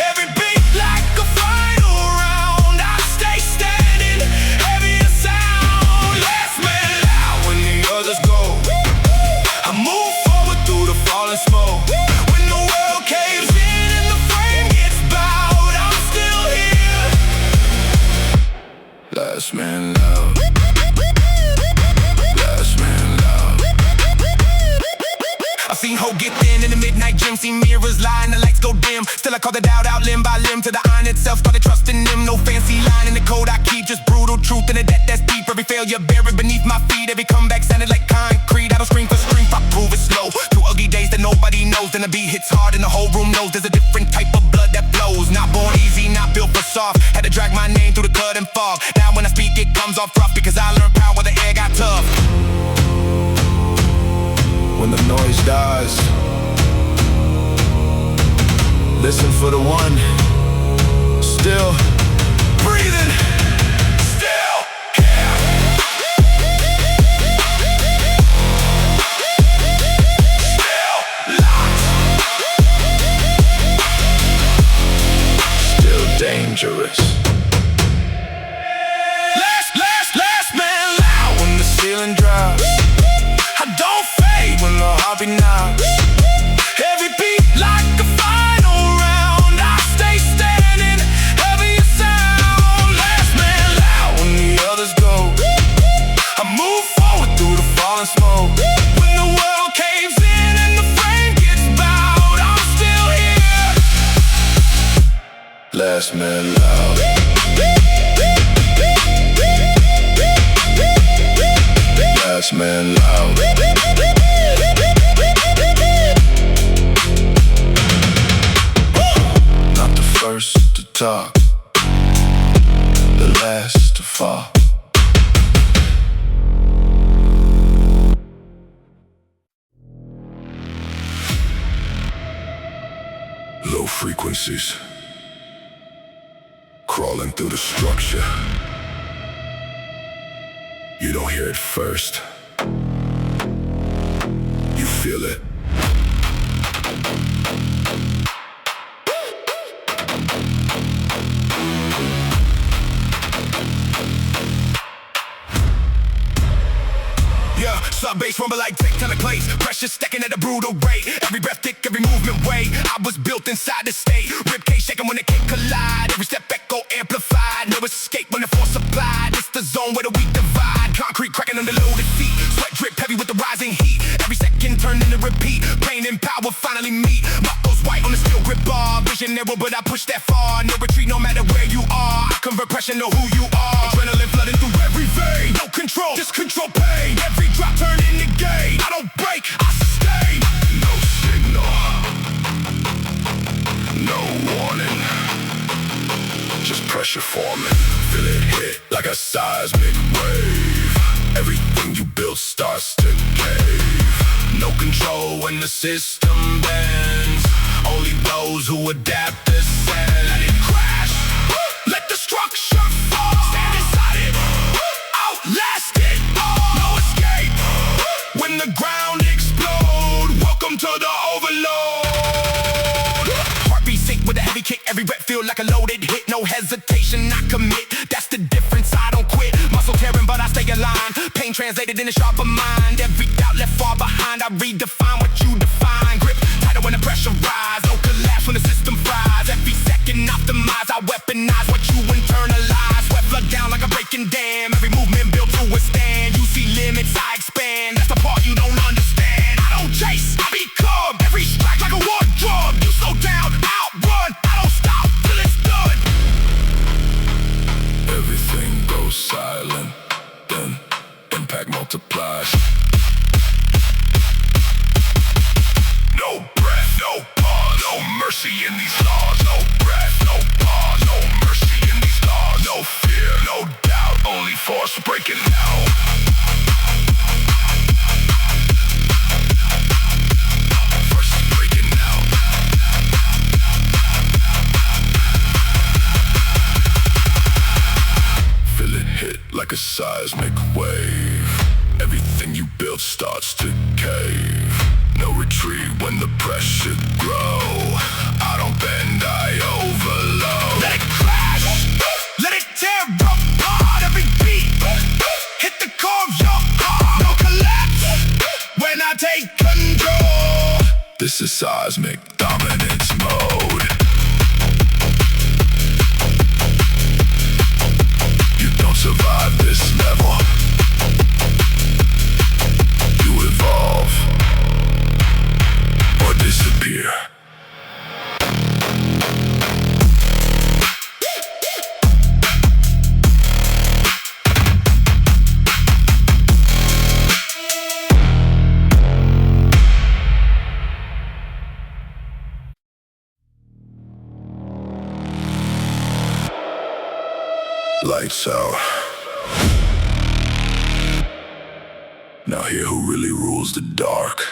every beat like a final round. I stay standing, heavy as sound. Last man loud When the others go, I move forward through the falling smoke. When the world caves in and the frame gets bowed, I'm still here. last man loud, last man loud. I seen Ho get thin in the midnight gym, seen mirrors lie and the lights go dim. Still I call the doubt out limb by limb, to the iron itself started trusting them. No fancy line in the code I keep, just brutal truth in a debt that's deep. Every failure buried beneath my feet, every comeback sounded like concrete. I don't scream for strength, I prove it slow. Through ugly days that nobody knows, then the beat hits hard and the whole room knows there's a different type of blood that flows. Not born easy, not built for soft, had to drag my name through the cud and fog. Now when I speak it comes off rough, because I learned power, the air got tough. When the noise dies, listen for the one still Breathing, still here. Still locked, still dangerous. Last man loud When the ceiling drops, I don't fade when the heartbeat knocks. every beat like a final round. Last man loud. Last man loud. Not the first to talk, the last to fall. Low frequencies crawling through the structure. You don't hear it first, you feel it. Yeah, sub bass rumble like tectonic plates. Pressure stacking at a brutal rate. Every breath thick, every movement weight. I was built inside the state. Ribcage shaking when the cake collide. Every step echo amplified. No escape when the force applied. It's the zone where the weak divide. Concrete cracking under loaded feet. Sweat drip heavy with the rising heat. Every second turned into repeat. Pain and power finally meet. Buckles white on the steel grip bar. Vision narrow, but I push that far. No retreat, no matter where you are. I convert pressure to who you are. Adrenaline flooding through every vein. No control, just control pain. Every drop turn into gain. I don't break, I sustain. No signal, no warning, just pressure forming. Feel it hit like a seismic wave. Everything you built starts to cave. No control when the system bends. Only those who adapt descend. Let it crash, let the structure fall. Stand inside it, outlast it. No escape when the ground explode. Welcome to the overload. Heartbeat sync with a heavy kick. Every rep feel like a loaded hit. No hesitation, I commit. That's the difference, I don't quit. Muscle tearing, but I stay aligned. Pain translated in a sharper mind. Every doubt left far behind. I redefine what you define. Grip tighter when the pressure rise. No collapse when the system fries. Every second optimize. I weaponize what you internalize. Sweat flood down like a breaking dam. Every movement built to withstand. You see limits, I expand. That's the part you don't understand. I don't chase, I become. Every strike like a war drum. You slow down, outrun. I don't stop till it's done. Everything goes silent, then impact multiplies. No breath, no pause, no mercy in these laws. No breath, no pause, no mercy in these laws. No fear, no doubt, only force breaking now. Force breaking now. Feel it hit like a seismic wave. Everything you built starts to cave. No retreat when the pressure grow. I don't bend, I overload. Let it crash, let it tear apart. Every beat, hit the core of your heart. No collapse when I take control. This is seismic dominance mode. You don't survive this level. You evolve or disappear. Lights out. Now hear who really rules the dark.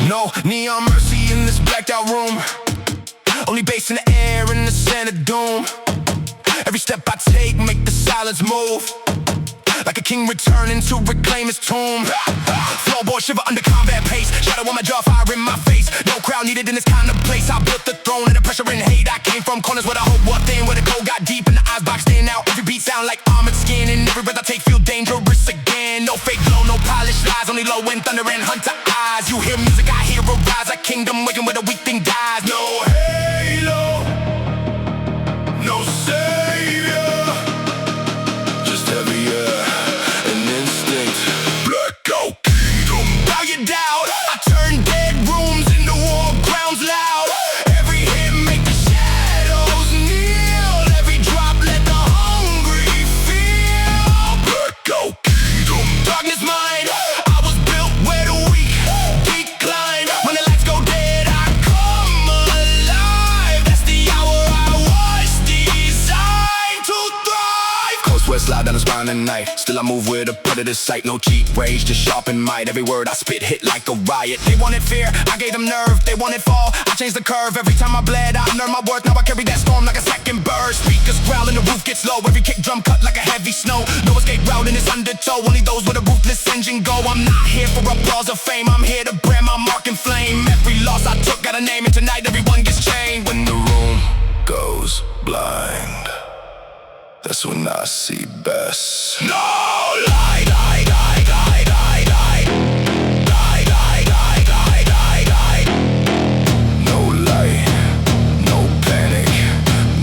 No neon mercy in this blacked out room. Only bass in the air in the center doom. Every step I take make the silence move. Like a king returning to reclaim his tomb. Floorboard shiver under combat pace. Shadow on my jaw, fire in my face. No crowd needed in this kind of place. I built the throne and the pressure and hate. I came from corners where the hope was thin, where the cold got deep and the eyes boxed in. Now every beat sound like armored skin, and every breath I take feel dangerous again. No fake glow, no polished lies, only low wind, thunder and hunter eyes. You hear music, I hear a rise. A kingdom waking where the weak thing dies. No halo, no say. slide down the spine at night. Still I move with a predator's sight. No cheat, rage, just sharpen might. Every word I spit hit like a riot. They wanted fear, I gave them nerve. They wanted fall, I changed the curve. Every time I bled, I learned my worth. Now I carry that storm like a second bird. Speakers growl and the roof gets low. Every kick drum cut like a heavy snow. No escape route in this undertow. Only those with a ruthless engine go. I'm not here for applause or fame. I'm here to brand my mark and flame. Every loss I took got a name, and tonight everyone gets chained. When the room goes blind, that's when I see best. No lie, lie, lie, lie, lie, lie. Lie, lie, lie, lie, lie, lie. No light, no panic,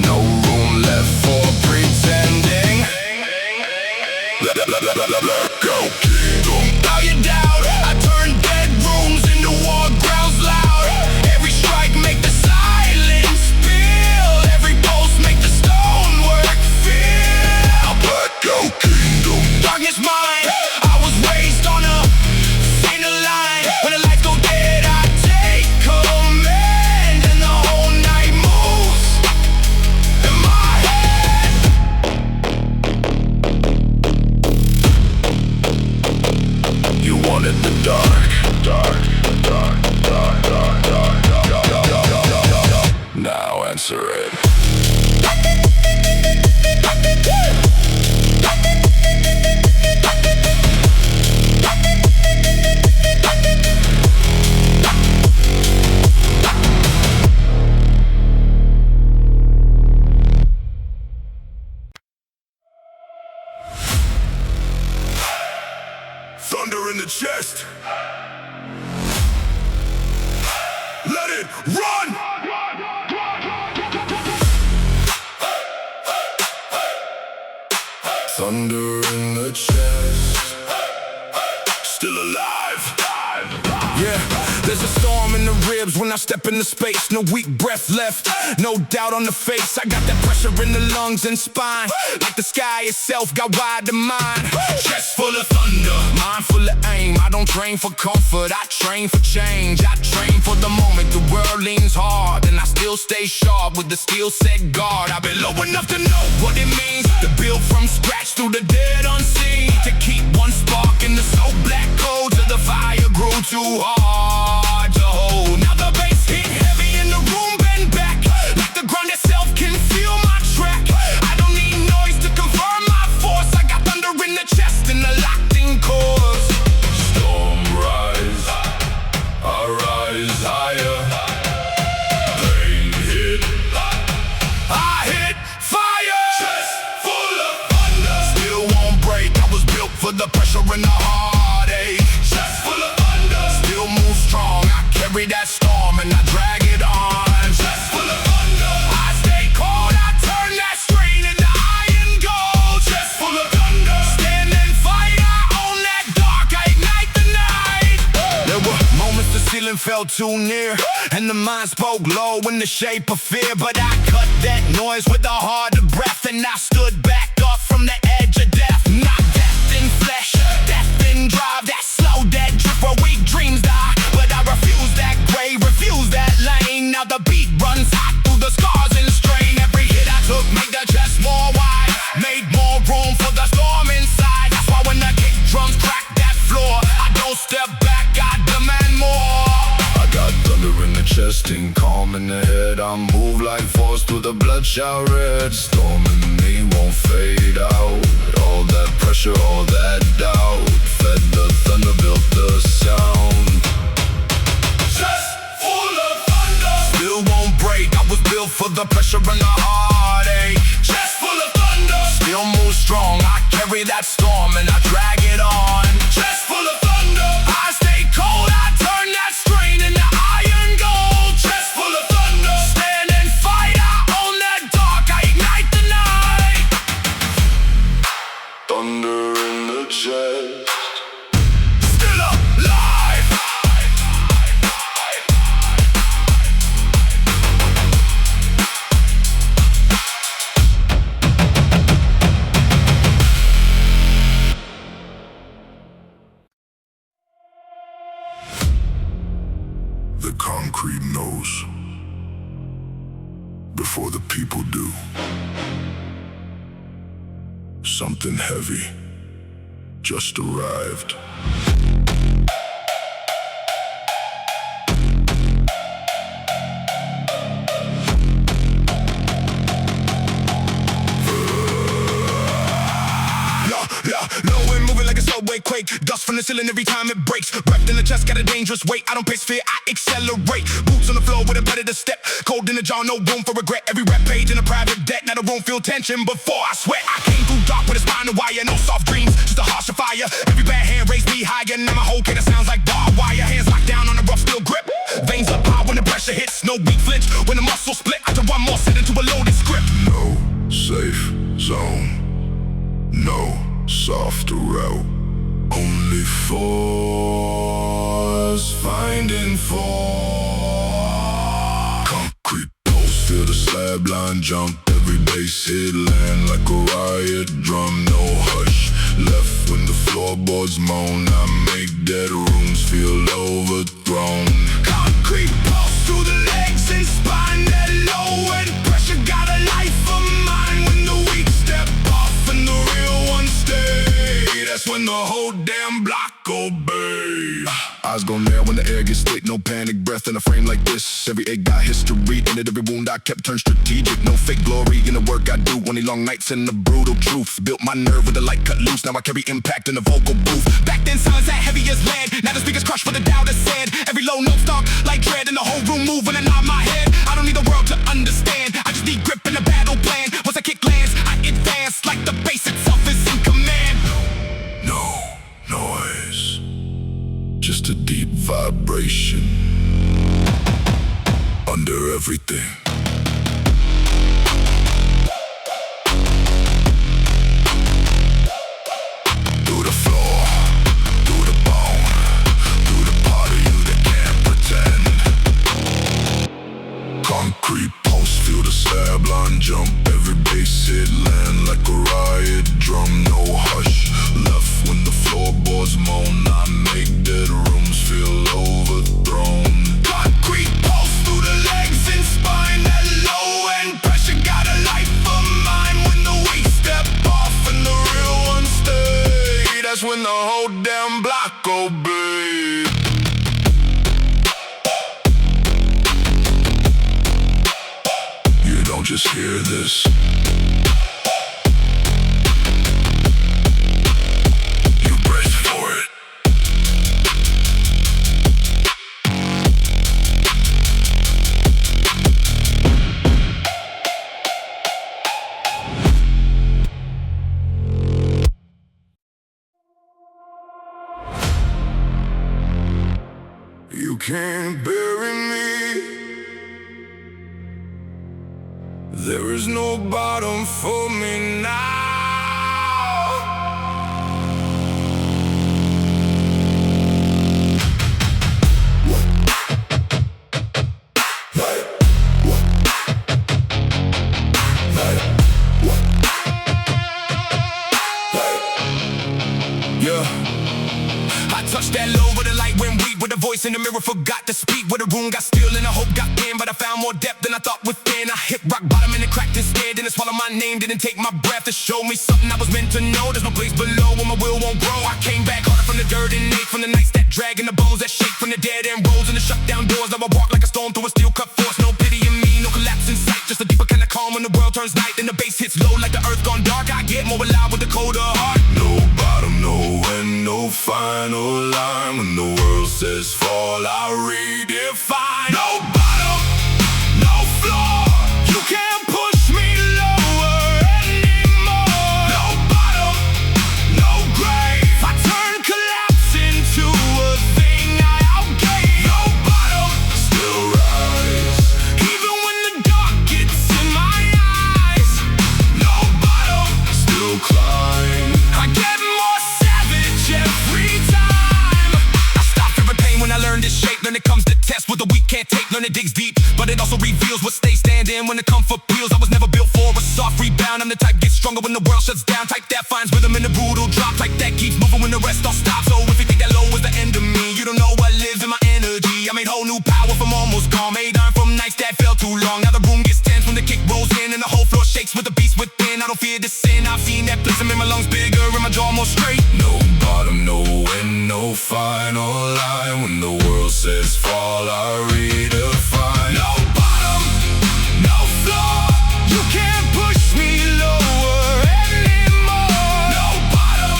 no room left for pretending. Let go, kingdom. Bow you down, I turn dead rooms into war grounds loud. Every strike make the silence feel. Every pulse make the stonework feel. Let go, kingdom. Darkness mine, I was raised on a thinner line. When the lights go dead, I take command, and the whole night moves in my head. You wanted the dark, dark, dark, dark, dark, dark, dark, dark, dark, dark. Now answer it. Thunder in the chest. Let it run. Thunder in the chest. Still alive. Yeah, there's a storm in the ribs when I step into space. No weak breath left, no doubt on the face. I got that pressure in the lungs and spine. Like the sky itself got wide to mine. Chest full of thunder, mind full of aim. I don't train for comfort, I train for change. I train for the moment the world leans hard, and I still stay sharp with the skill set guard. I've been low enough to know what it means to build from scratch through the dead unseen. To keep one spark in the so black cold till the fire grew too hard to hold. Now the bass hit heavy in the room, bend back like the ground itself can feel my track. I don't need noise to confirm my force. I got thunder in the chest and the locked in chords. Storm rise, I rise higher. Pain hit, I hit fire. chest full of thunder. Still won't break. I was built for the pressure and the heartache. Chest full of thunder. Still move strong. I carry that storm and I drag it on. Chest full of thunder. I stay cold. I turn that strain into iron gold. Chest full of thunder. Stand and fight. I own that dark. I ignite the night. There were moments the ceiling felt too near, and the mind spoke low in the shape of fear. But I cut that noise with a harder breath, and I stood back up from the edge of death. Not death in flesh, death in drive. That slow, dead drift where weak dreams die. But I refuse that grave, refuse that lane. Now the beat runs hot through the scars and strain. Every hit I took made the chest more wide, made more room for the storm inside. That's why when the kick drums crack that floor, I don't step back, I demand more. I got thunder in the chest and calm in the head. I move like force through the bloodshot red. Storm in me won't fade out. All that pressure, all that doubt. Fed the thunder, built the sound. Chest full of thunder. Still won't break, I was built for the pressure and the heartache. Chest full of thunder. Still move strong, I carry that storm and I drag it on. Chest full of thunder. I stay cold, I turn that strain into iron gold. Chest full of thunder. Stand and fight, I own that dark, I ignite the night. Thunder in the chest. Still alive. The concrete knows before the people do. Something heavy just arrived. Low and moving like a subway quake. Dust from the ceiling every time it breaks. Breath in the chest, got a dangerous weight. I don't pace fear, I accelerate. Boots on the floor with a predator step. Cold in the jaw, no room for regret. Every rep page in a private debt. Now the room feel tension before I sweat. I came through dark with a spine of wire. No soft dreams, just a harsher fire. Every bad hand raised me higher. Now my whole kid sounds like barbed wire. Hands locked down on the rough steel grip. Veins up high when the pressure hits. No weak flinch when the muscle split. I just one more set into a loaded script. No safe zone, no softer route. Only force finding force. Concrete post, feel the slab line jump. Every base hit land like a riot drum. No hush left when the floorboards moan. I make dead rooms feel overthrown. Concrete pulse through the legs and spine. That low and pressure got a life of mine. When the weak step off and the real ones stay, that's when the whole damn block obey. Eyes go there when the air gets thick. No panic, breath in a frame like this. Every egg got history in it. Every wound I kept turned strategic. No fake glory in the work I do. Only long nights and the brutal truth. Built my nerve with the light cut loose. Now I carry impact in the vocal booth. Back then silence that heavy as lead. Now the speakers crush for the doubt is said. Every low note stuck like dread. And the whole room move when I nod my head. I don't need the world to understand. I just need grip in the battle plan. Once I kick lands, I advance like the base itself is in command. No noise, just a deep vibration under everything. Through the floor, through the bone, through the part of you that can't pretend. Concrete pulse, feel the slab line jump. Every base hit land like a riot drum. No hush left when the floorboards moan. I make dead rooms feel overthrown. Concrete pulse through the legs and spine. That low end pressure got a life of mine. When the weak step off and the real ones stay, that's when the whole damn block obey. You don't just hear this, you brace for it. You can't bury me. There is no bottom for me now. Yeah, I touched that low where the light went weak. With the voice in the mirror forgot to speak. Where the room got still and the hope got in. But I found more depth than I thought within. I hit rock bottom and it cracked instead. Then it swallowed my name, didn't take my breath. To show me something I was meant to know. There's no place below where my will won't grow. I came back harder from the dirt and ate from the nights that drag and the bones that shake from the dead end rolls and the shut down doors. Now I walk like a storm through a steel cut force. No pity in me, no collapse in sight. Just a deeper kind of calm when the world turns night. Then the bass hits low like the earth gone dark. I get more alive with the colder heart. No bottom, no end, no final line. When the world says fall, I redefine. No bottom, no floor. You can't push me lower anymore. No bottom, no grave. I turn collapse into a thing I outgave. No bottom, Still rise, even when the dark gets in my eyes. No bottom, still climb. I get more savage every time. I stop feeling pain when I learn this shape. Learn it comes to test what the weak can't take. Learn it digs deep, but it also reveals what stays standing when the comfort peels. I was never built for a soft rebound. I'm the type gets stronger when the world shuts down. Type that finds rhythm in the brutal drop. Type that keeps moving when the rest all stops. So if you think that low is the end of me, you don't know what lives in my energy. I made whole new power from almost gone. Made iron from nights that felt too long. Now the room gets tense when the kick rolls in and the whole floor shakes with the beast within. I don't fear the sin. I've seen that bliss. I'm in my lungs. more straight. No bottom, no end, no final line. When the world says fall, I redefine. No bottom, no floor. You can't push me lower anymore. No bottom,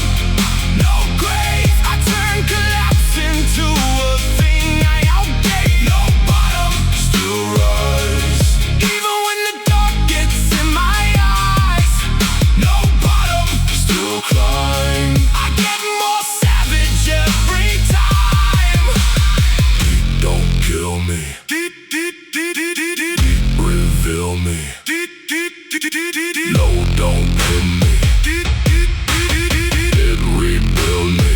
no grave. I turn collapse into a thing I outgave. No bottom, still rise. Even when the dark gets in my eyes. No bottom, still climb. I get more savage every time. Don't kill me, reveal me. No, don't pin me, it rebuild me.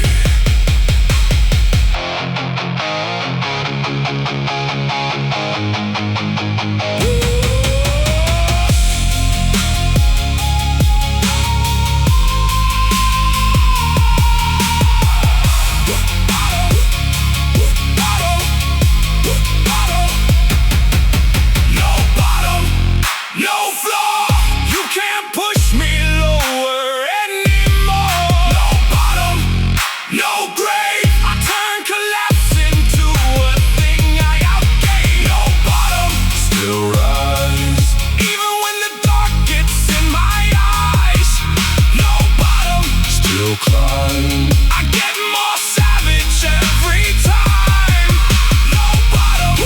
No bottom, no floor. You can't push me lower anymore. No bottom, No grave. I turn collapse into a thing I outgave. no bottom, still rise. Even when the dark gets in my eyes. No bottom, Still climb. I get more savage every time. No bottom,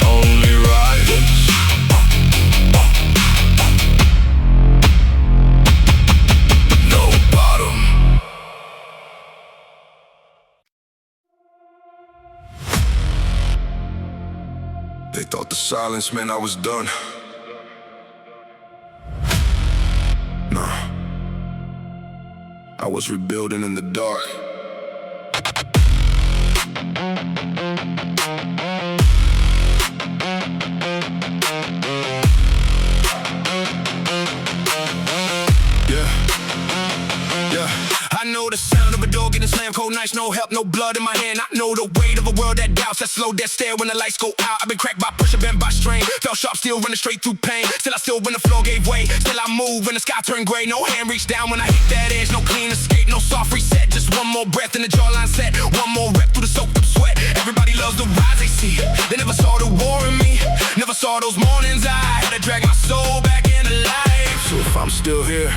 Only rise. No bottom. They thought the silence meant I was done. Nah, I was rebuilding in the dark. Yeah, yeah. I know the sound of a door getting slammed, cold nights, no help, no blood in my hand. I know the weight of a world that doubts, that slow, that stare when the lights go out. I've been cracked by pressure, bent by strain. Felt sharp, still running straight through pain. Still I still when the floor gave way. Still I move when the sky turned gray. No hand reached down when I hit that edge. No clean escape, no soft reset. Just one more breath in the jawline set. One more rep through the soaked up sweat. Everybody loves the rise they see. They never saw the war in me. Never saw those mornings I had to drag my soul back into life. So if I'm still here,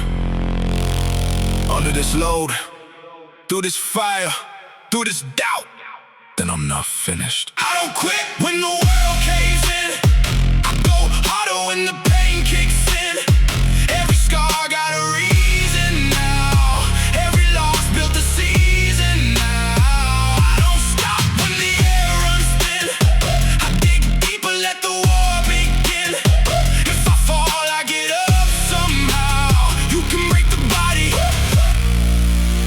Under this load, through this fire, through this doubt, then I'm not finished. I don't quit when the world caves in. I go harder when the pain kicks in. Every scar got a reason now. Every loss built a season now. I don't stop when the air runs thin. I dig deeper, let the war begin. If I fall, I get up somehow. You can break the body,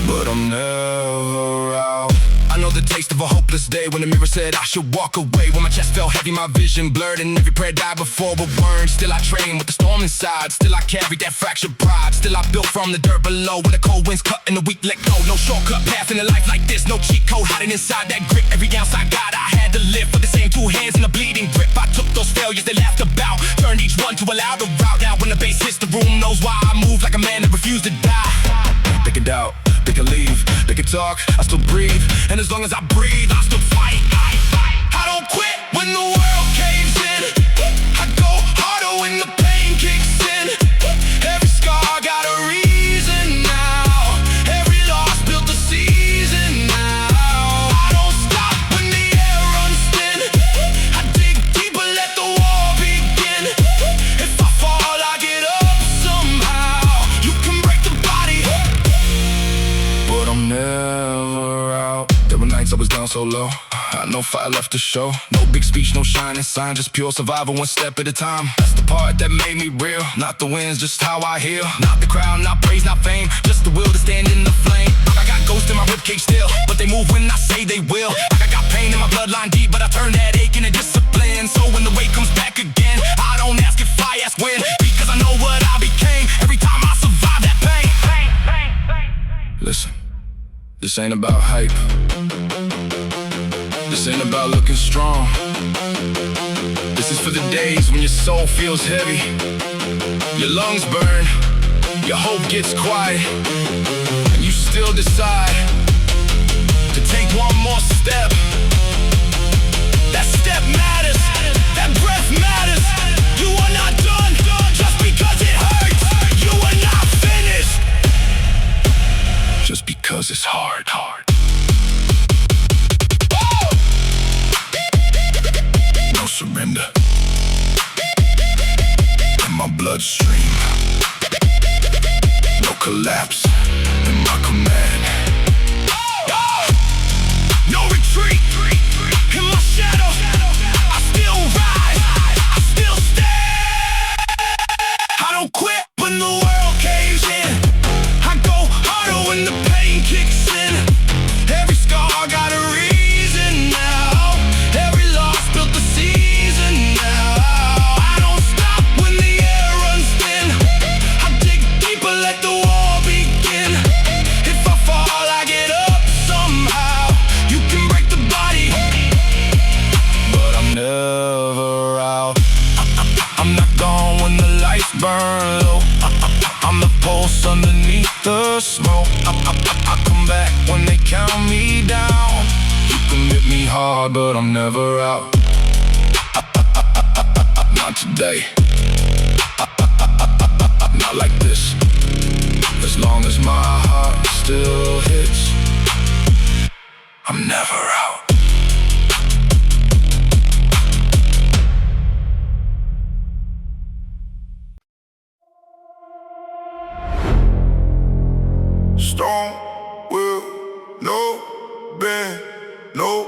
But I'm never out. I know the taste of a hopeless day when the mirror said I should walk away. When my chest felt heavy, my vision blurred, and every prayer died before a word. Still I train with the storm inside. Still I carried that fractured pride. Still I built from the dirt below, when the cold winds cut and the weak let go. No shortcut path in a life like this. No cheat code hiding inside that grip. Every ounce I got, I had to live for the same two hands in a bleeding grip. I took those failures they laughed about, turned each one to a louder route. Now when the bass hits the room, knows why I move like a man that refused to die. They can doubt, they can leave, they can talk, I still breathe. And as long as I breathe, I still fight. I don't quit when the world caves in. I go harder when the pain kicks in. Every scar got a reason now. Every loss built a season now. I don't stop when the air runs thin. I dig deeper, let the war begin. If I fall, I get up somehow. You can break the body, but I'm never out. There were nights I was down so low, I had no fire left to show. No big speech, no shining sign, just pure survival, one step at a time. That's the part that made me real. Not the wins, just how I heal. Not the crown, not praise, not fame, just the will to stand in the flame. I got ghosts in my ribcage still, but they move when I say they will. I got pain in my bloodline deep, but I turn that ache into discipline. So when the weight comes back again, I don't ask if I ask when, because I know what I became every time I survive that pain. Listen, this ain't about hype. This ain't about looking strong. This is for the days when your soul feels heavy, Your lungs burn, your hope gets quiet, and you still decide to take one more step. That step matters, that breath matters. You are not done just because it hurts. You are not finished just because it's hard. No surrender in my bloodstream. No collapse in my command. No retreat in my shadow. I still rise, I still stand. I don't quit when the world caves in. I go harder when the pain kicks in. Every scar got a reason now. Every loss built a season now. I don't stop when the air runs thin. I dig deeper, let the war begin. If I fall, I get up somehow. You can break the body, but I'm never out. I'm not gone when the lights burn low. I'm the pulse underneath the smoke. I come back when they count me down. You can hit me hard, but I'm never out. Not today. Not like this. As long as my heart still hits, I'm never out. Stone will no bend, no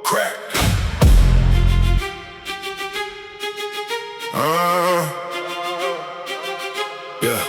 crack. Yeah.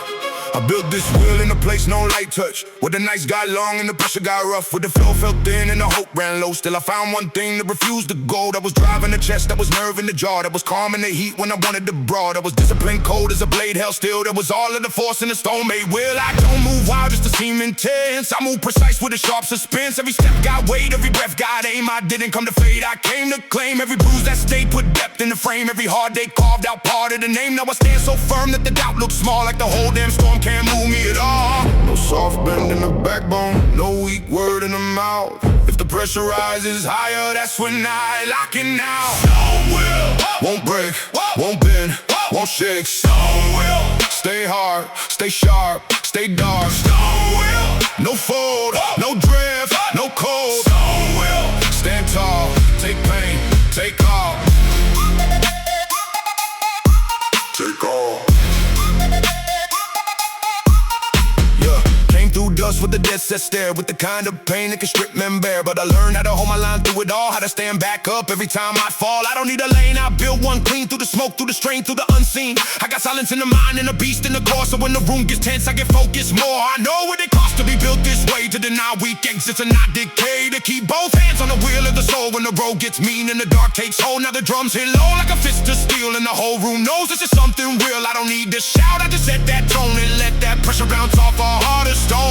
I built this wheel in a place no light touch, where the nights got long and the pressure got rough, where the flow felt thin and the hope ran low. Still I found one thing that refused to go. That was drive in the chest, that was nerve in the jaw, that was calm in the heat when I wanted to brawl, that was discipline cold as a blade held still. That was all of the force in the stone made will. I don't move wild just to seem intense. I move precise with a sharp suspense. Every step got weight, every breath got aim. I didn't come to fade, I came to claim. Every bruise that stayed put depth in the frame. Every hard day carved out part of the name. Now I stand so firm that the doubt looks small, like the whole damn storm can't move me at all. No soft bend in the backbone, no weak word in the mouth. If the pressure rises higher, that's when I lock in now. Stone will won't break, won't bend, won't shake. Stone will stay hard, stay sharp, stay dark. Stone will no fold, no drift, no cold. Stone will stand tall, take pain, take all. Take all. Through dust with the dead set stare, with the kind of pain that can strip men bare. But I learned how to hold my line through it all, how to stand back up every time I fall. I don't need a lane, I build one clean. Through the smoke, through the strain, through the unseen. I got silence in the mind and a beast in the core, so when the room gets tense, I get focused more. I know what it costs to be built this way, to deny weak exits and not decay, to keep both hands on the wheel of the soul. When the road gets mean and the dark takes hold, now the drums hit low like a fist of steel, and the whole room knows this is something real. I don't need to shout, I just set that tone and let that pressure bounce off a harder stone.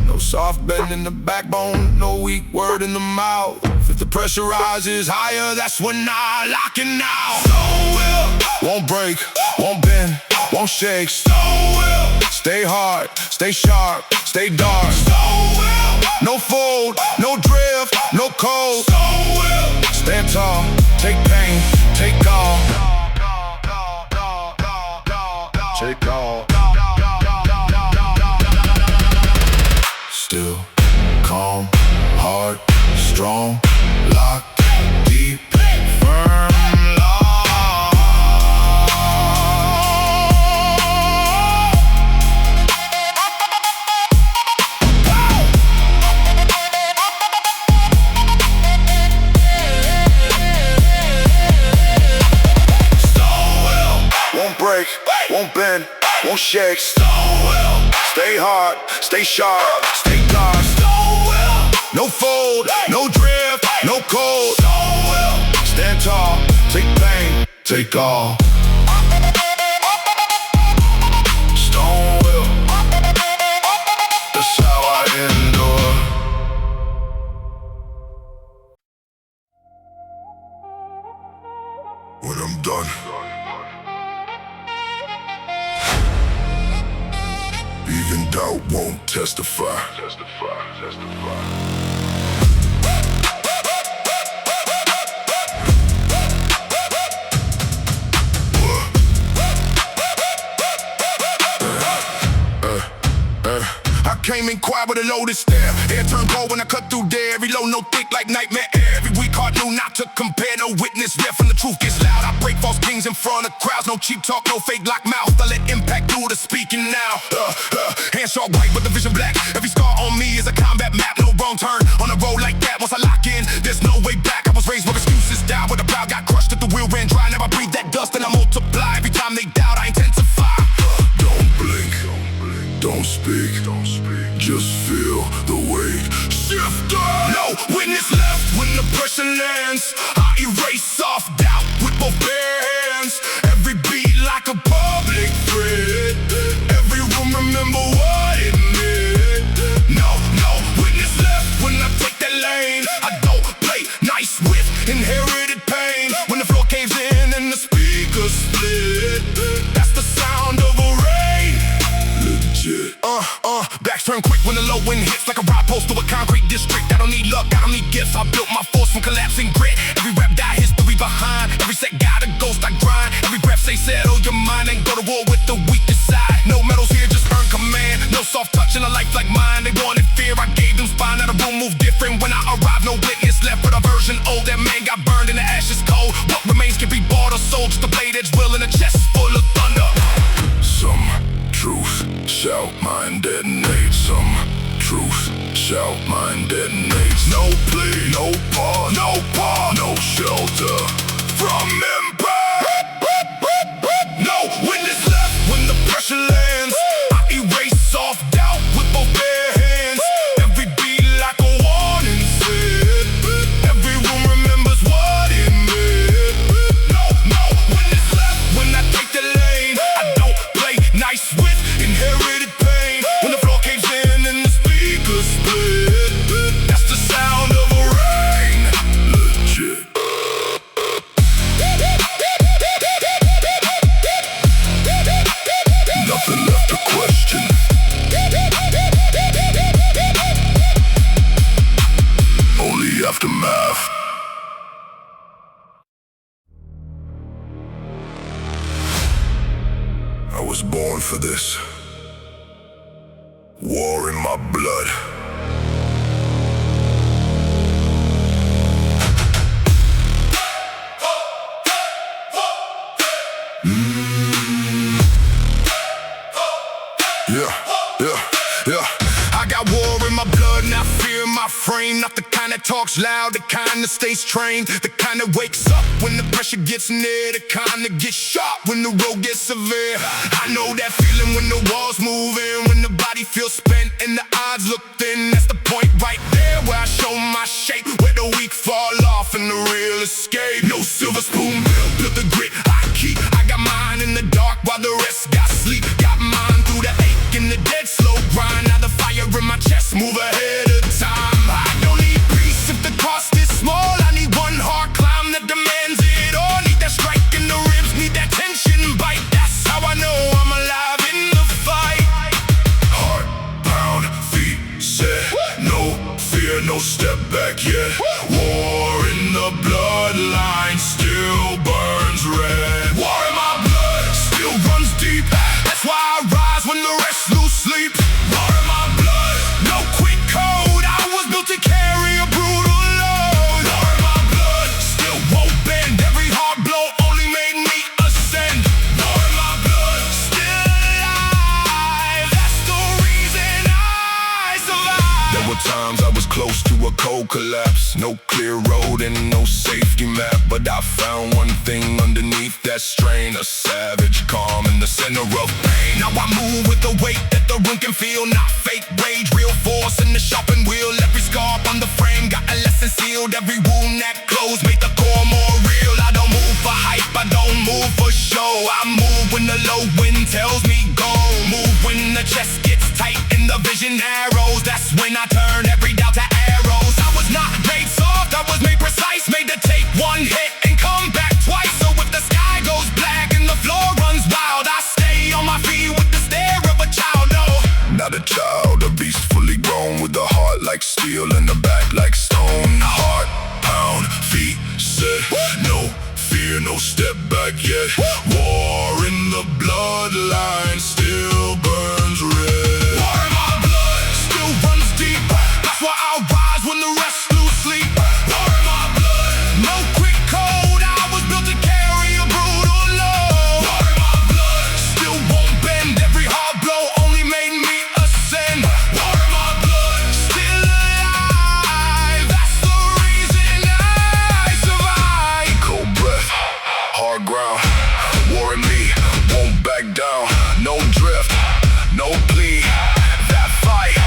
No soft bend in the backbone, no weak word in the mouth. If the pressure rises higher, that's when I lock it now. Stone will won't break, won't bend, won't shake. Stone will stay hard, stay sharp, stay dark. Stone will no fold, no drift, no cold. Stone will stand tall, take pain, take all. Take all. Still calm, hard, strong, locked deep, firm, Stone will won't break, won't bend, won't shake. Stone will stay hard, stay sharp, stay dark. Stone will no fold, no drift, no cold. Stone will stand tall, take pain, take all. Stone will, that's how I endure. When I'm done, in doubt won't testify. I came in quiet with a loaded stare. Hair turned gold when I cut through there. Every low note thick like nightmare air. Every weak heart knew not to compare. No witness there from the truth gets loud. I break false kings in front of crowds. No cheap talk, no fake lock mouth. I let impact do the speaking now. Hands sharp white but the vision black. Every scar on me is a combat map. No wrong turn on a road like that. Once I lock in, there's no way back. I was raised with excuses, died with a proud. Got crushed at the wheel, ran dry. Now I breathe that dust and I multiply. Every time they doubt, I intensify. Don't blink, don't speak, just feel the weight. Shifter! No witness left when the pressure lands. I erase off doubt with both bare hands. Every beat like a public threat. Every room remember what it meant. No witness left when I take that lane. I don't play nice with inherited pain. When the floor caves in and the speakers split, that's the sound of a rain. Legit. Backs turn quick when the low wind hits. Like a ride post to a concrete district. I don't need luck, I don't need gifts. I built my force from collapsing grit. Every rap die history behind. Every set got a ghost I grind. Every breath say settle your mind and go to war with the weakest side. No medals here, just earn command. No soft touch in a life like mine. They wanted fear, I gave them spine. Now the room moved different when I arrived. No witness left but a version old. That man got burned in the ashes cold. What remains can be bought or sold. Just a blade edge will in a chest full of thunder. Some truth shall mine detonate. Some truth shall mine detonate. No plea, No pause, no shelter from impact. No witness left when the pressure lands. I erase off doubt with both bare hands. Every beat like a warning said. Every room remembers what it meant. No witness left when I take the lane. I don't play nice with inherited pain. When the floor caves in and the speakers split, that's the sound of a rain. Legit. Nothing left to question. Only aftermath. I was born for this. War in my blood. Yeah. I got war in my blood, not fear in my frame. Not the kind that talks loud, the kind that stays trained. The kind that wakes up when the pressure gets near. The kind that gets sharp when the road gets severe. I know that feeling when the walls move in. When the body feels spent and the odds look thin. That's the point right there where I show my shape. Where the weak fall off and the real escape. No silver spoon, built the grit I keep. I got mine in the dark while the rest got sleep. Got mine through the ache and the dead slow grind. Now the fire in my chest, move ahead of time. I don't need peace if the cost is small. I need one hard climb that demands it all. Need that strike in the ribs, need that tension bite. That's how I know I'm alive in the fight. Heart pound, feet set. No fear, no step back yet. War in the bloodline still burns red. War in my blood still runs deep. That's why I rise when the rest lose sleep. War in my blood, no quick code. I was built to carry a brutal load. War in my blood still won't bend. Every hard blow only made me ascend. War in my blood still alive. That's the reason I survive. There were times I was close to a cold collapse. No clear road and no safety map. But I found one thing underneath that strain. A savage calm in the center of pain. Now I move with the weight that the room can feel. Not fake rage, real force in the sharpened wheel. Every scar on the frame got a lesson sealed. Every wound that closed made the core more real. I don't move for hype, I don't move for show. I move when the low wind tells me go. Move when the chest gets tight and the vision narrows. That's when I turn every doubt to arrows. I was not made soft, I was made precise. Made to take one hit and come back twice. So if the sky goes black and the floor runs wild, I stay on my feet with the stare of a child. No, not Feel in the back like stone. Heart pound, feet set. No fear, no step back yet. War in the bloodline still burns red. War in my blood still runs deep. That's why I'll rise when the rest lose sleep. War in my blood, no quick code. I was built to carry a brutal load. War in my blood still won't bend. Every hard blow only made me ascend. War in my blood still alive. That's the reason I survive. Cold breath, hard ground. War in me won't back down. No drift, no plea. That fight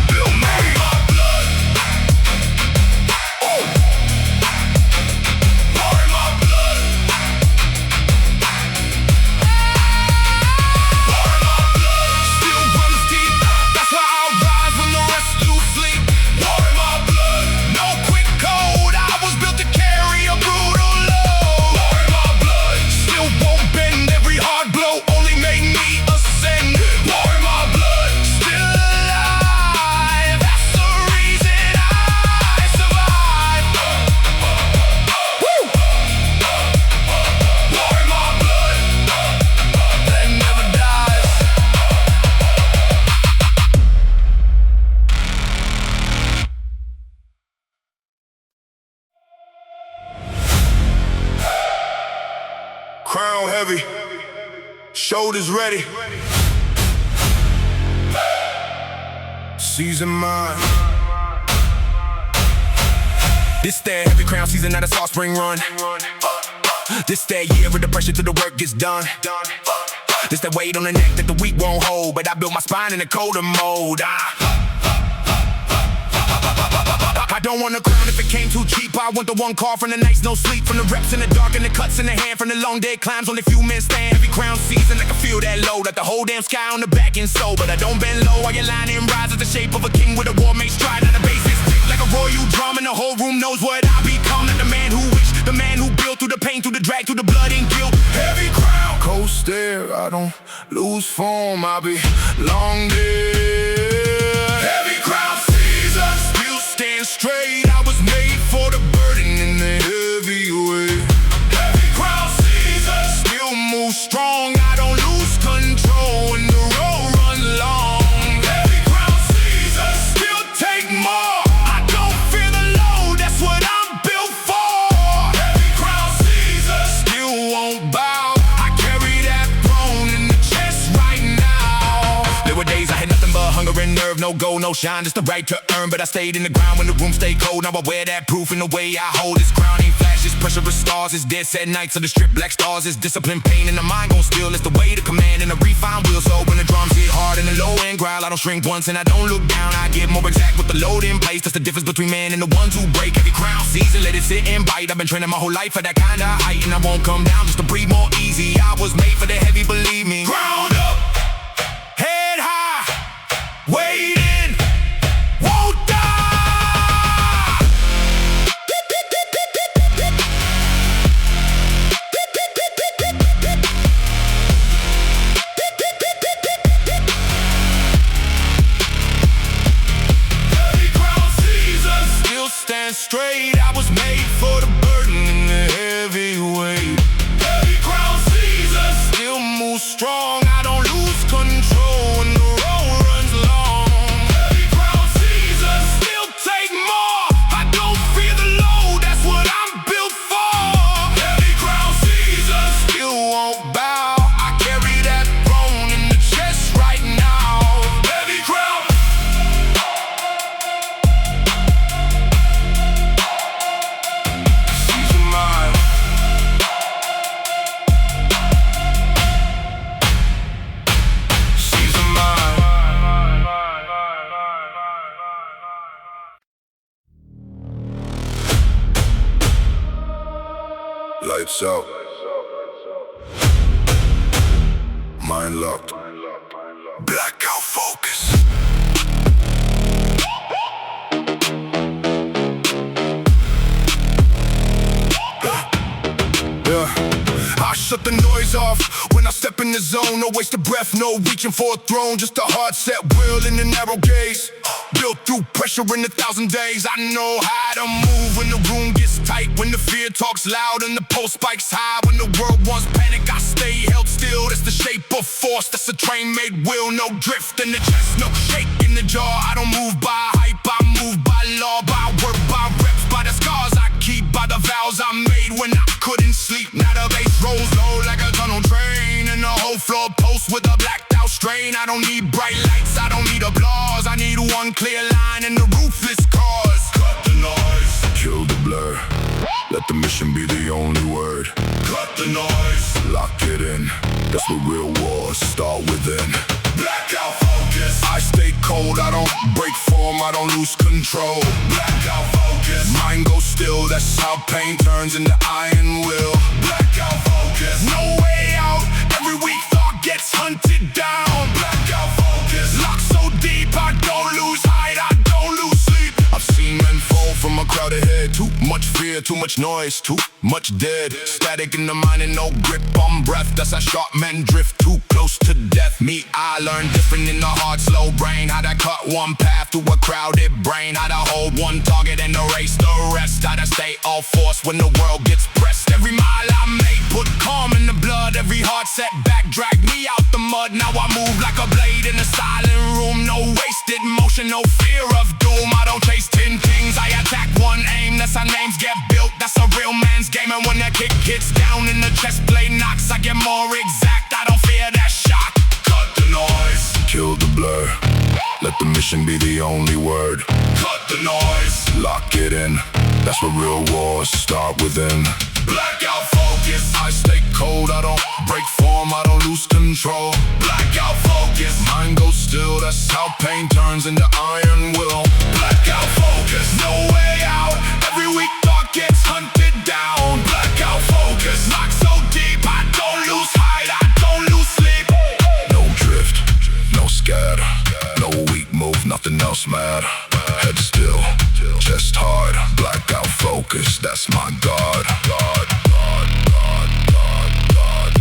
built me. My blood. Oh. War in my blood. War in my blood still runs deep. That's why I'll rise when the rest lose sleep. War in my blood, no quick code. I was built to carry a brutal load. War in my blood still won't bend. Every hard blow only made me ascend. War in my blood still alive. That's the reason I survive. Woo! War in my blood that never dies. Crown heavy, shoulders ready. Season mine. This that heavy crown season, not a soft spring run. This that year where the pressure to the work gets done. This that weight on the neck that the weak won't hold. But I built my spine in a colder mode. I don't want a crown if it came too cheap. I want the one call from the nights, no sleep. From the reps in the dark and the cuts in the hand. From the long day climbs, only few men stand. Every crown season, I can feel that load. Like the whole damn sky on the back and soul. But I don't bend low while your line and rise. The shape of a king with a war made stride. And the bass is thick like a royal drum. And the whole room knows what I become. Like the man who wished, the man who built. Through the pain, through the drag, through the blood and guilt. Heavy crown, cold stare. I don't lose form, I'll be long dead. Heavy crown season, still stand straight. I was made for the burden in the heavy weight. Heavy crown season, still move strong. I don't lose control when the road runs long. Heavy crown season, still take more. I don't fear the load, that's what I'm built for. Heavy crown season, still won't bow. I carry that throne in the chest right now. There were days I had nothing but hunger and nerve, no gold, no shine, just the right to earn. But I stayed in the ground when the room stayed cold. Now I wear that proof in the way I hold this crown. Ain't flash, it's pressure of stars. It's dead set nights of the strip black stars. It's discipline, pain, and the mind gon' steal. It's the way to command and the refine wheel. So when the drums hit hard and the low end growl, I don't shrink once and I don't look down. I get more exact with the load in place. That's the difference between man and the ones who break. Heavy crown season, let it sit and bite. I've been training my whole life for that kind of height, and I won't come down just to breathe more easy. I was made for the heavy, believe me. Ground up, head high, waiting, won't die. Heavy crown season, still stand straight. I was made for the burden in the heavy weight. Heavy crown season, still move strong. I don't lose control when the road runs long. Heavy crown season, still take more. I don't fear the load, that's what I'm built for. Heavy crown season, still won't bow. I carry that throne in the chest right now. Heavy crown. Season mine. Season mine. Lights out. Mind locked. Blackout focus. Yeah. I shut the noise off when I step step in the zone, no waste of breath, no reaching for a throne. Just a hard set will in the narrow gaze, built through pressure in 1,000 days. I know how to move when the room gets tight, when the fear talks loud and the pulse spikes high. When the world wants panic, I stay held still. That's the shape of force, that's a train made will. No drift in the chest, no shake in the jaw. I don't move by hype, I move by law, by work, by reps, by the scars I keep, by the vows I made when I couldn't sleep. Now the bass rolls low like a tunnel train, and the whole floor posts with a blacked out strain. I don't need bright lights, I don't need applause. I need one clear line and the ruthless cause. Cut the noise, kill the blur. Let the mission be the only word. Cut the noise, lock it in. That's where real wars start within. Blackout focus. I stay cold, I don't break form, I don't lose control. Blackout focus. Mind goes still, that's how pain turns into iron will. Blackout focus. No way out, every weak thought gets hunted down. Blackout focus. Locked so deep, I don't lose height, I don't lose sleep. I've seen men fall from a crowded head. Too much fear, too much noise, too much dead. Static in the mind and no grip on breath. That's how sharp men drift too close to death. Me, I learn different in the hard, slow brain. How to cut one path through a crowded brain. How to hold one target and erase the rest. How to stay all force when the world gets pressed. Every mile I make put calm in the blood. Every hard setback drag me out the mud. Now I move like a blade in a silent room. No wasted motion, no fear of doom. I don't chase 10 things, I attack one aim. That's how names get built, that's a real man's game. And when that kick hits down in the chest plate knocks, I get more exact, I don't fear that shock. Cut the noise, kill the blur. Let the mission be the only word. Cut the noise, Lock it in, that's where real wars start within. blackout focus. I stay cold, I don't break form, I don't lose control. Blackout focus. Mind goes still, that's how pain turns into iron will. Blackout focus. No way out, every weak thought gets hunted down. Blackout focus. Locked so deep, I don't lose height, I don't lose sleep. No drift, no scatter, no weak move, nothing else matter. Head still, chest hard, blackout focus, that's my God. God, God, God, God, God,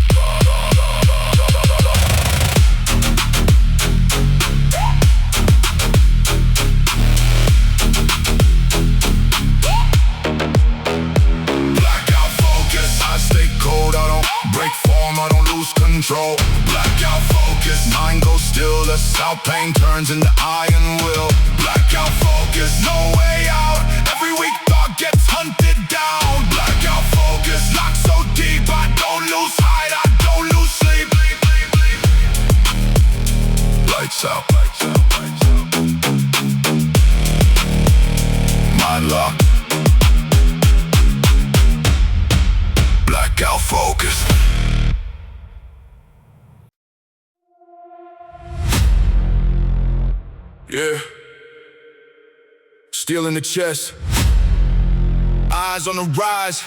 Blackout focus, I stay cold, I don't break form, I don't lose control. blackout focus. Mind goes still, that's how pain turns into iron will. Blackout focus. No way out, every weak thought gets hunted down. Blackout focus. Locked so deep, I don't lose height, I don't lose sleep. Lights out. Mind locked. Blackout focus. Yeah. Steel in the chest, eyes on the rise.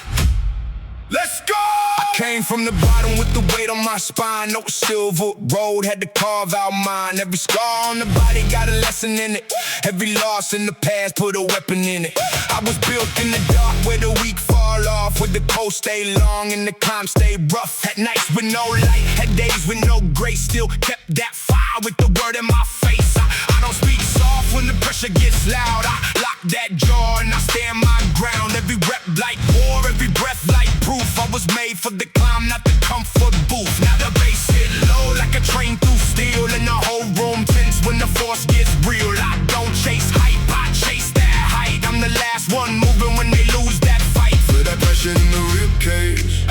Let's go! I came from the bottom with the weight on my spine. No silver road, had to carve out mine. Every scar on the body got a lesson in it. Every loss in the past put a weapon in it. I was built in the dark where the weak fall off, where the cold stay long and the climb stay rough. Had nights with no light, had days with no grace. Still kept that fire with the word in my face. I don't speak soft when the pressure gets loud. I lock that jaw and I stand my ground. Every rep like war, every breath like proof. I was made for the climb, not the comfort booth. Now the bass hit low like a train through steel, and the whole room tense when the force gets real. I don't chase hype, I chase that height. I'm the last one moving when they lose that fight. Feel that passion in the ribcage.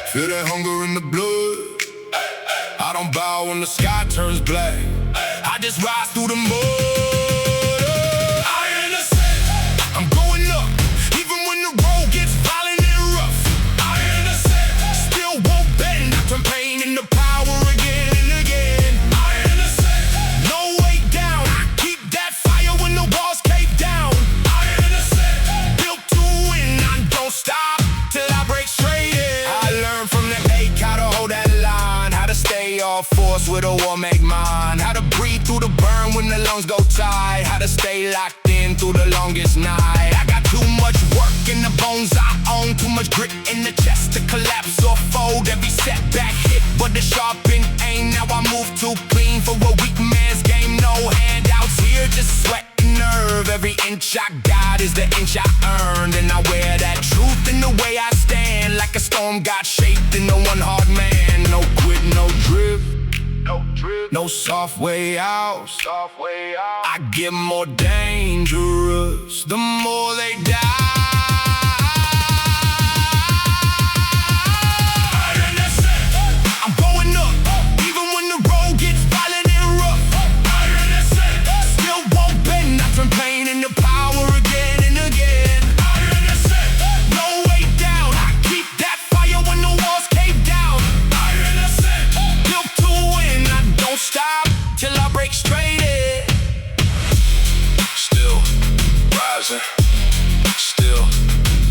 Feel that hunger in the blood. I don't bow when the sky turns black. I just rise through the mud. I'm going up, even when the road gets violent and rough. Still won't bend, I turn pain into power again and again. No way down, I keep that fire when the walls cave down. Built to win, I don't stop till I break straight in. I learned from the ache how to hold that line, how to stay off force with a war make mine, how to breathe through the burn when the lungs go tight, how to stay locked in through the longest night. I got too much work in the bones I own, too much grit in the chest to collapse or fold. Every setback hit, but the sharpened aim. Now I move too clean for a weak man's game. No handouts here, just sweat and nerve. Every inch I got is the inch I earned, and I wear that truth in the way I stand. Like a storm got shaped in the one hard man. No quit, no drip, no soft way out. I get more dangerous the more they die. I'm going up, even when the road gets violent and rough. Still won't bend, I turn pain into power again and again. No way down, I keep that fire when the walls cave down. Built to win, I don't stop till I break straight in. Still rising, still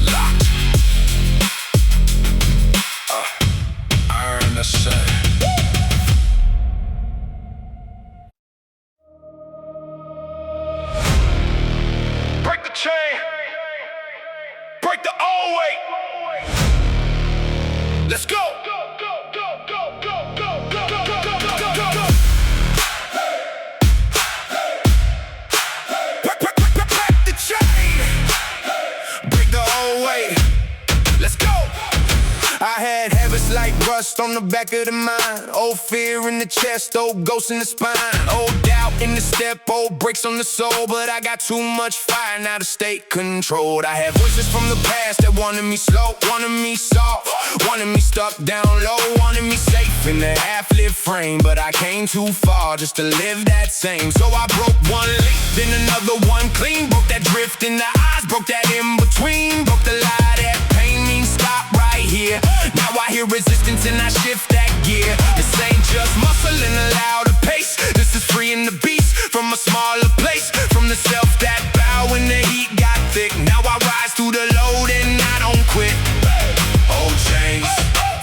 locked. Iron the set. Break the chain, break the old weight. Let's go. Break the chain, break the old way. Let's go. I had habits like rust on the back of the mind, old fear in the chest, old ghosts in the spine, old doubt in the step, old brakes on the soul. But I got too much fire now to stay controlled. I had voices from the past that wanted me slow, wanted me soft, wanted me stuck down low, wanted me safe in a half-lit frame. But I came too far just to live that same. So I broke one link, then another one clean. Broke that drift in the eyes, broke that in between. Broke the lie that pain means stop right here. Now I hear resistance and I shift that gear. This ain't just muscle in a louder pace. This is freeing the beast from a smaller place, from the self that bow when the heat got thick. Now I rise through the load and I don't quit. Old chains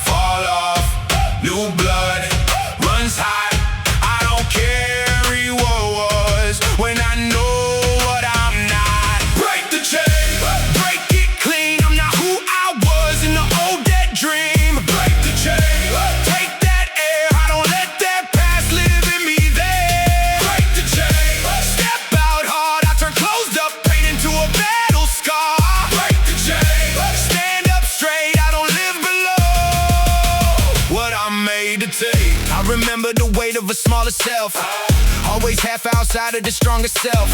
fall off, new blood runs high. I don't carry what was when I know what I'm not. Break the chain, break it clean. I'm not who I was in the old dead dream. Break the chain, take that air. I don't let that past live in me there. Break the chain, step out hard. I turn closed up pain into a battle scar. Break the chain, stand up straight. I don't live below what I'm made to take. I remember the weight of a smaller self, always half outside of the stronger self,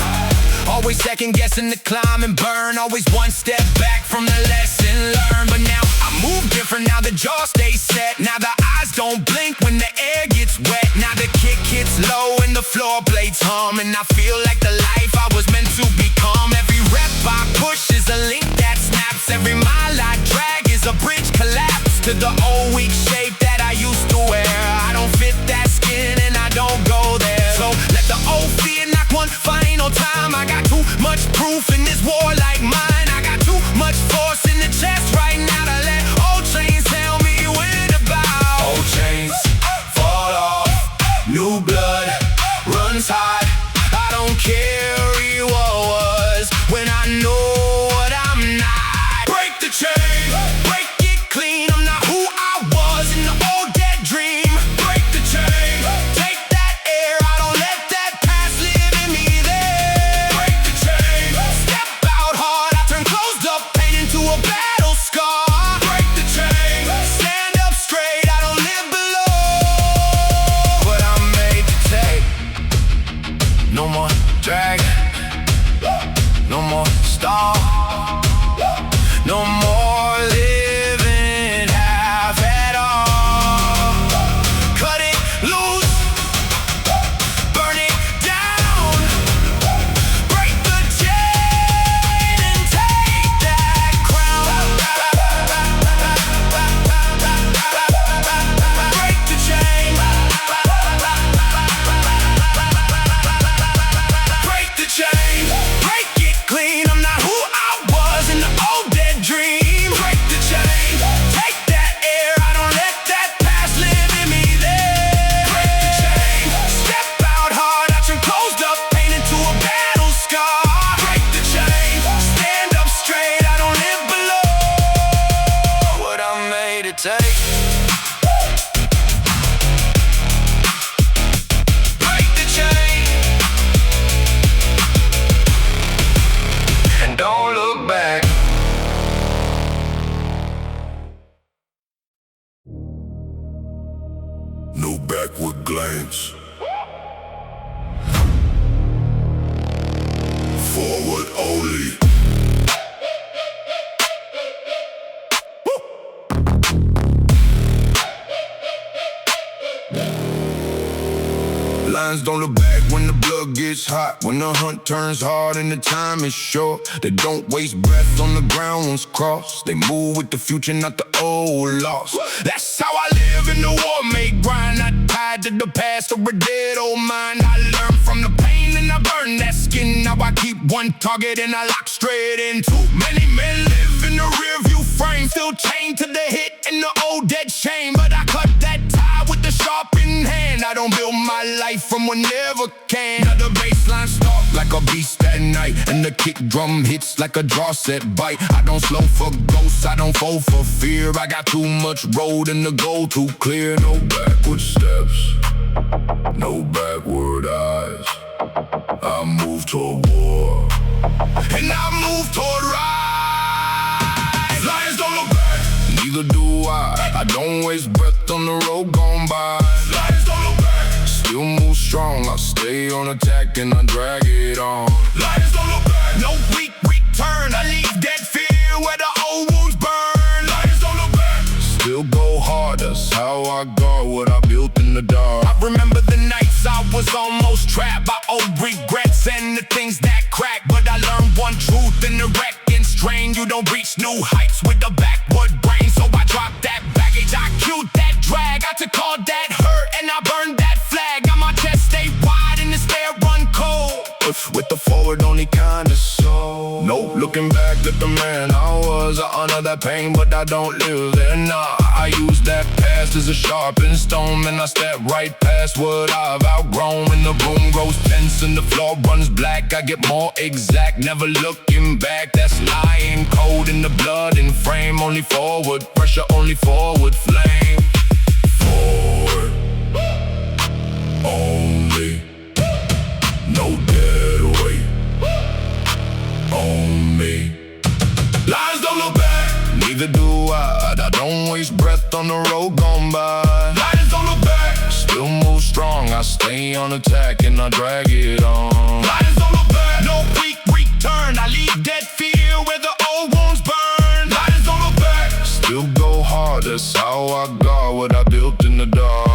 always second guessing the climb and burn, always one step back from the lesson learned. But now I move different, now the jaw stays set, now the eyes don't blink when the air gets wet, now the kick hits low and the floor blades hum, and I feel like the life I was meant to become. Every rep I push is a link that snaps, every mile I drag is a bridge collapse to the old weak shape that I used to wear. I don't fit that skin and I don't go there. So let the old fear knock one final time. I got too much proof in this war like mine. I got too much force in the chest right now to let old chains tell me when to bow. Old chains fall off, new blood runs high. I don't carry what was when I know what I'm not. Break the chain, break it clean. I'm not who I was in the old dead dream. Break the chain, take that air. I don't let that past live in me there. Break the chain, step out hard. I turn closed up pain into a battle scar. Break the chain, stand up straight. I don't live below what I'm made to take. No more drag, no more stall, no more living half at all. Cut it loose, burn it down, break the chain and take that crown. Break the chain, break the chain, break it clean. I'm not who I was in the old dead dream. Break the chain, take that air. I don't let that past live in me there. Break the chain, step out hard. I turn closed up pain into a battle scar. Break the chain, stand up straight. I don't live below what I'm made to take. no backward glance. Forward only. Lions don't look back when the blood gets hot. When the hunt turns hard and the time is short. They don't waste breath on the ground once crossed. They move with the future, not the old loss. That's how I live in the war, make grind. Not tied to the past or a dead old mind. I learn from the pain and I burn that skin. Now I keep one target and I lock straight in. Too many men live in the rear view frame, still chained to the hit and the old dead shame. But I cut that tie with the sharpened hand. I don't build my life from whenever can. Now the baseline stalk like a beast at night, and the kick drum hits like a draw set bite. I don't slow for ghosts, I don't fold for fear. I got too much road and the goal too clear. No backward steps, no backward eyes. I move toward war, and I move toward rise. Lions don't look back, neither do I. I don't waste breath on the road gone by. Lions don't look back, still move strong. I stay on attack and I drag it on. Lions don't look back, no weak return. I leave dead fear where the old wounds burn. Lions don't look back, still go hard. That's how I guard what I built in the dark. I remember the nights I was almost trapped by old regrets and the things that crack. But I learned one truth in the wreck and strain. You don't reach new heights with a backward brain. So I dropped that baggage, I killed that drag. I took all that hurt and I burned that flag. Got my chest stay wide and the stair run cold. With the forward only kinda soul. No looking back at the man I was. I honor that pain but I don't live there. Nah, I use that past as a sharpened stone. And I step right past what I've outgrown. When the room grows tense and the floor runs black, I get more exact, never looking back. That's lying cold in the blood and frame. Only forward pressure, only forward flame. forward only, no dead weight on me. Lions don't look back, neither do I. I don't waste breath on the road gone by. Lions don't look back, still move strong. I stay on attack and I drag it on. Lions don't look back, no weak return. I leave dead fear where the old wounds burn. Lions don't look back, still go hard. That's how I guard what I built in the dark.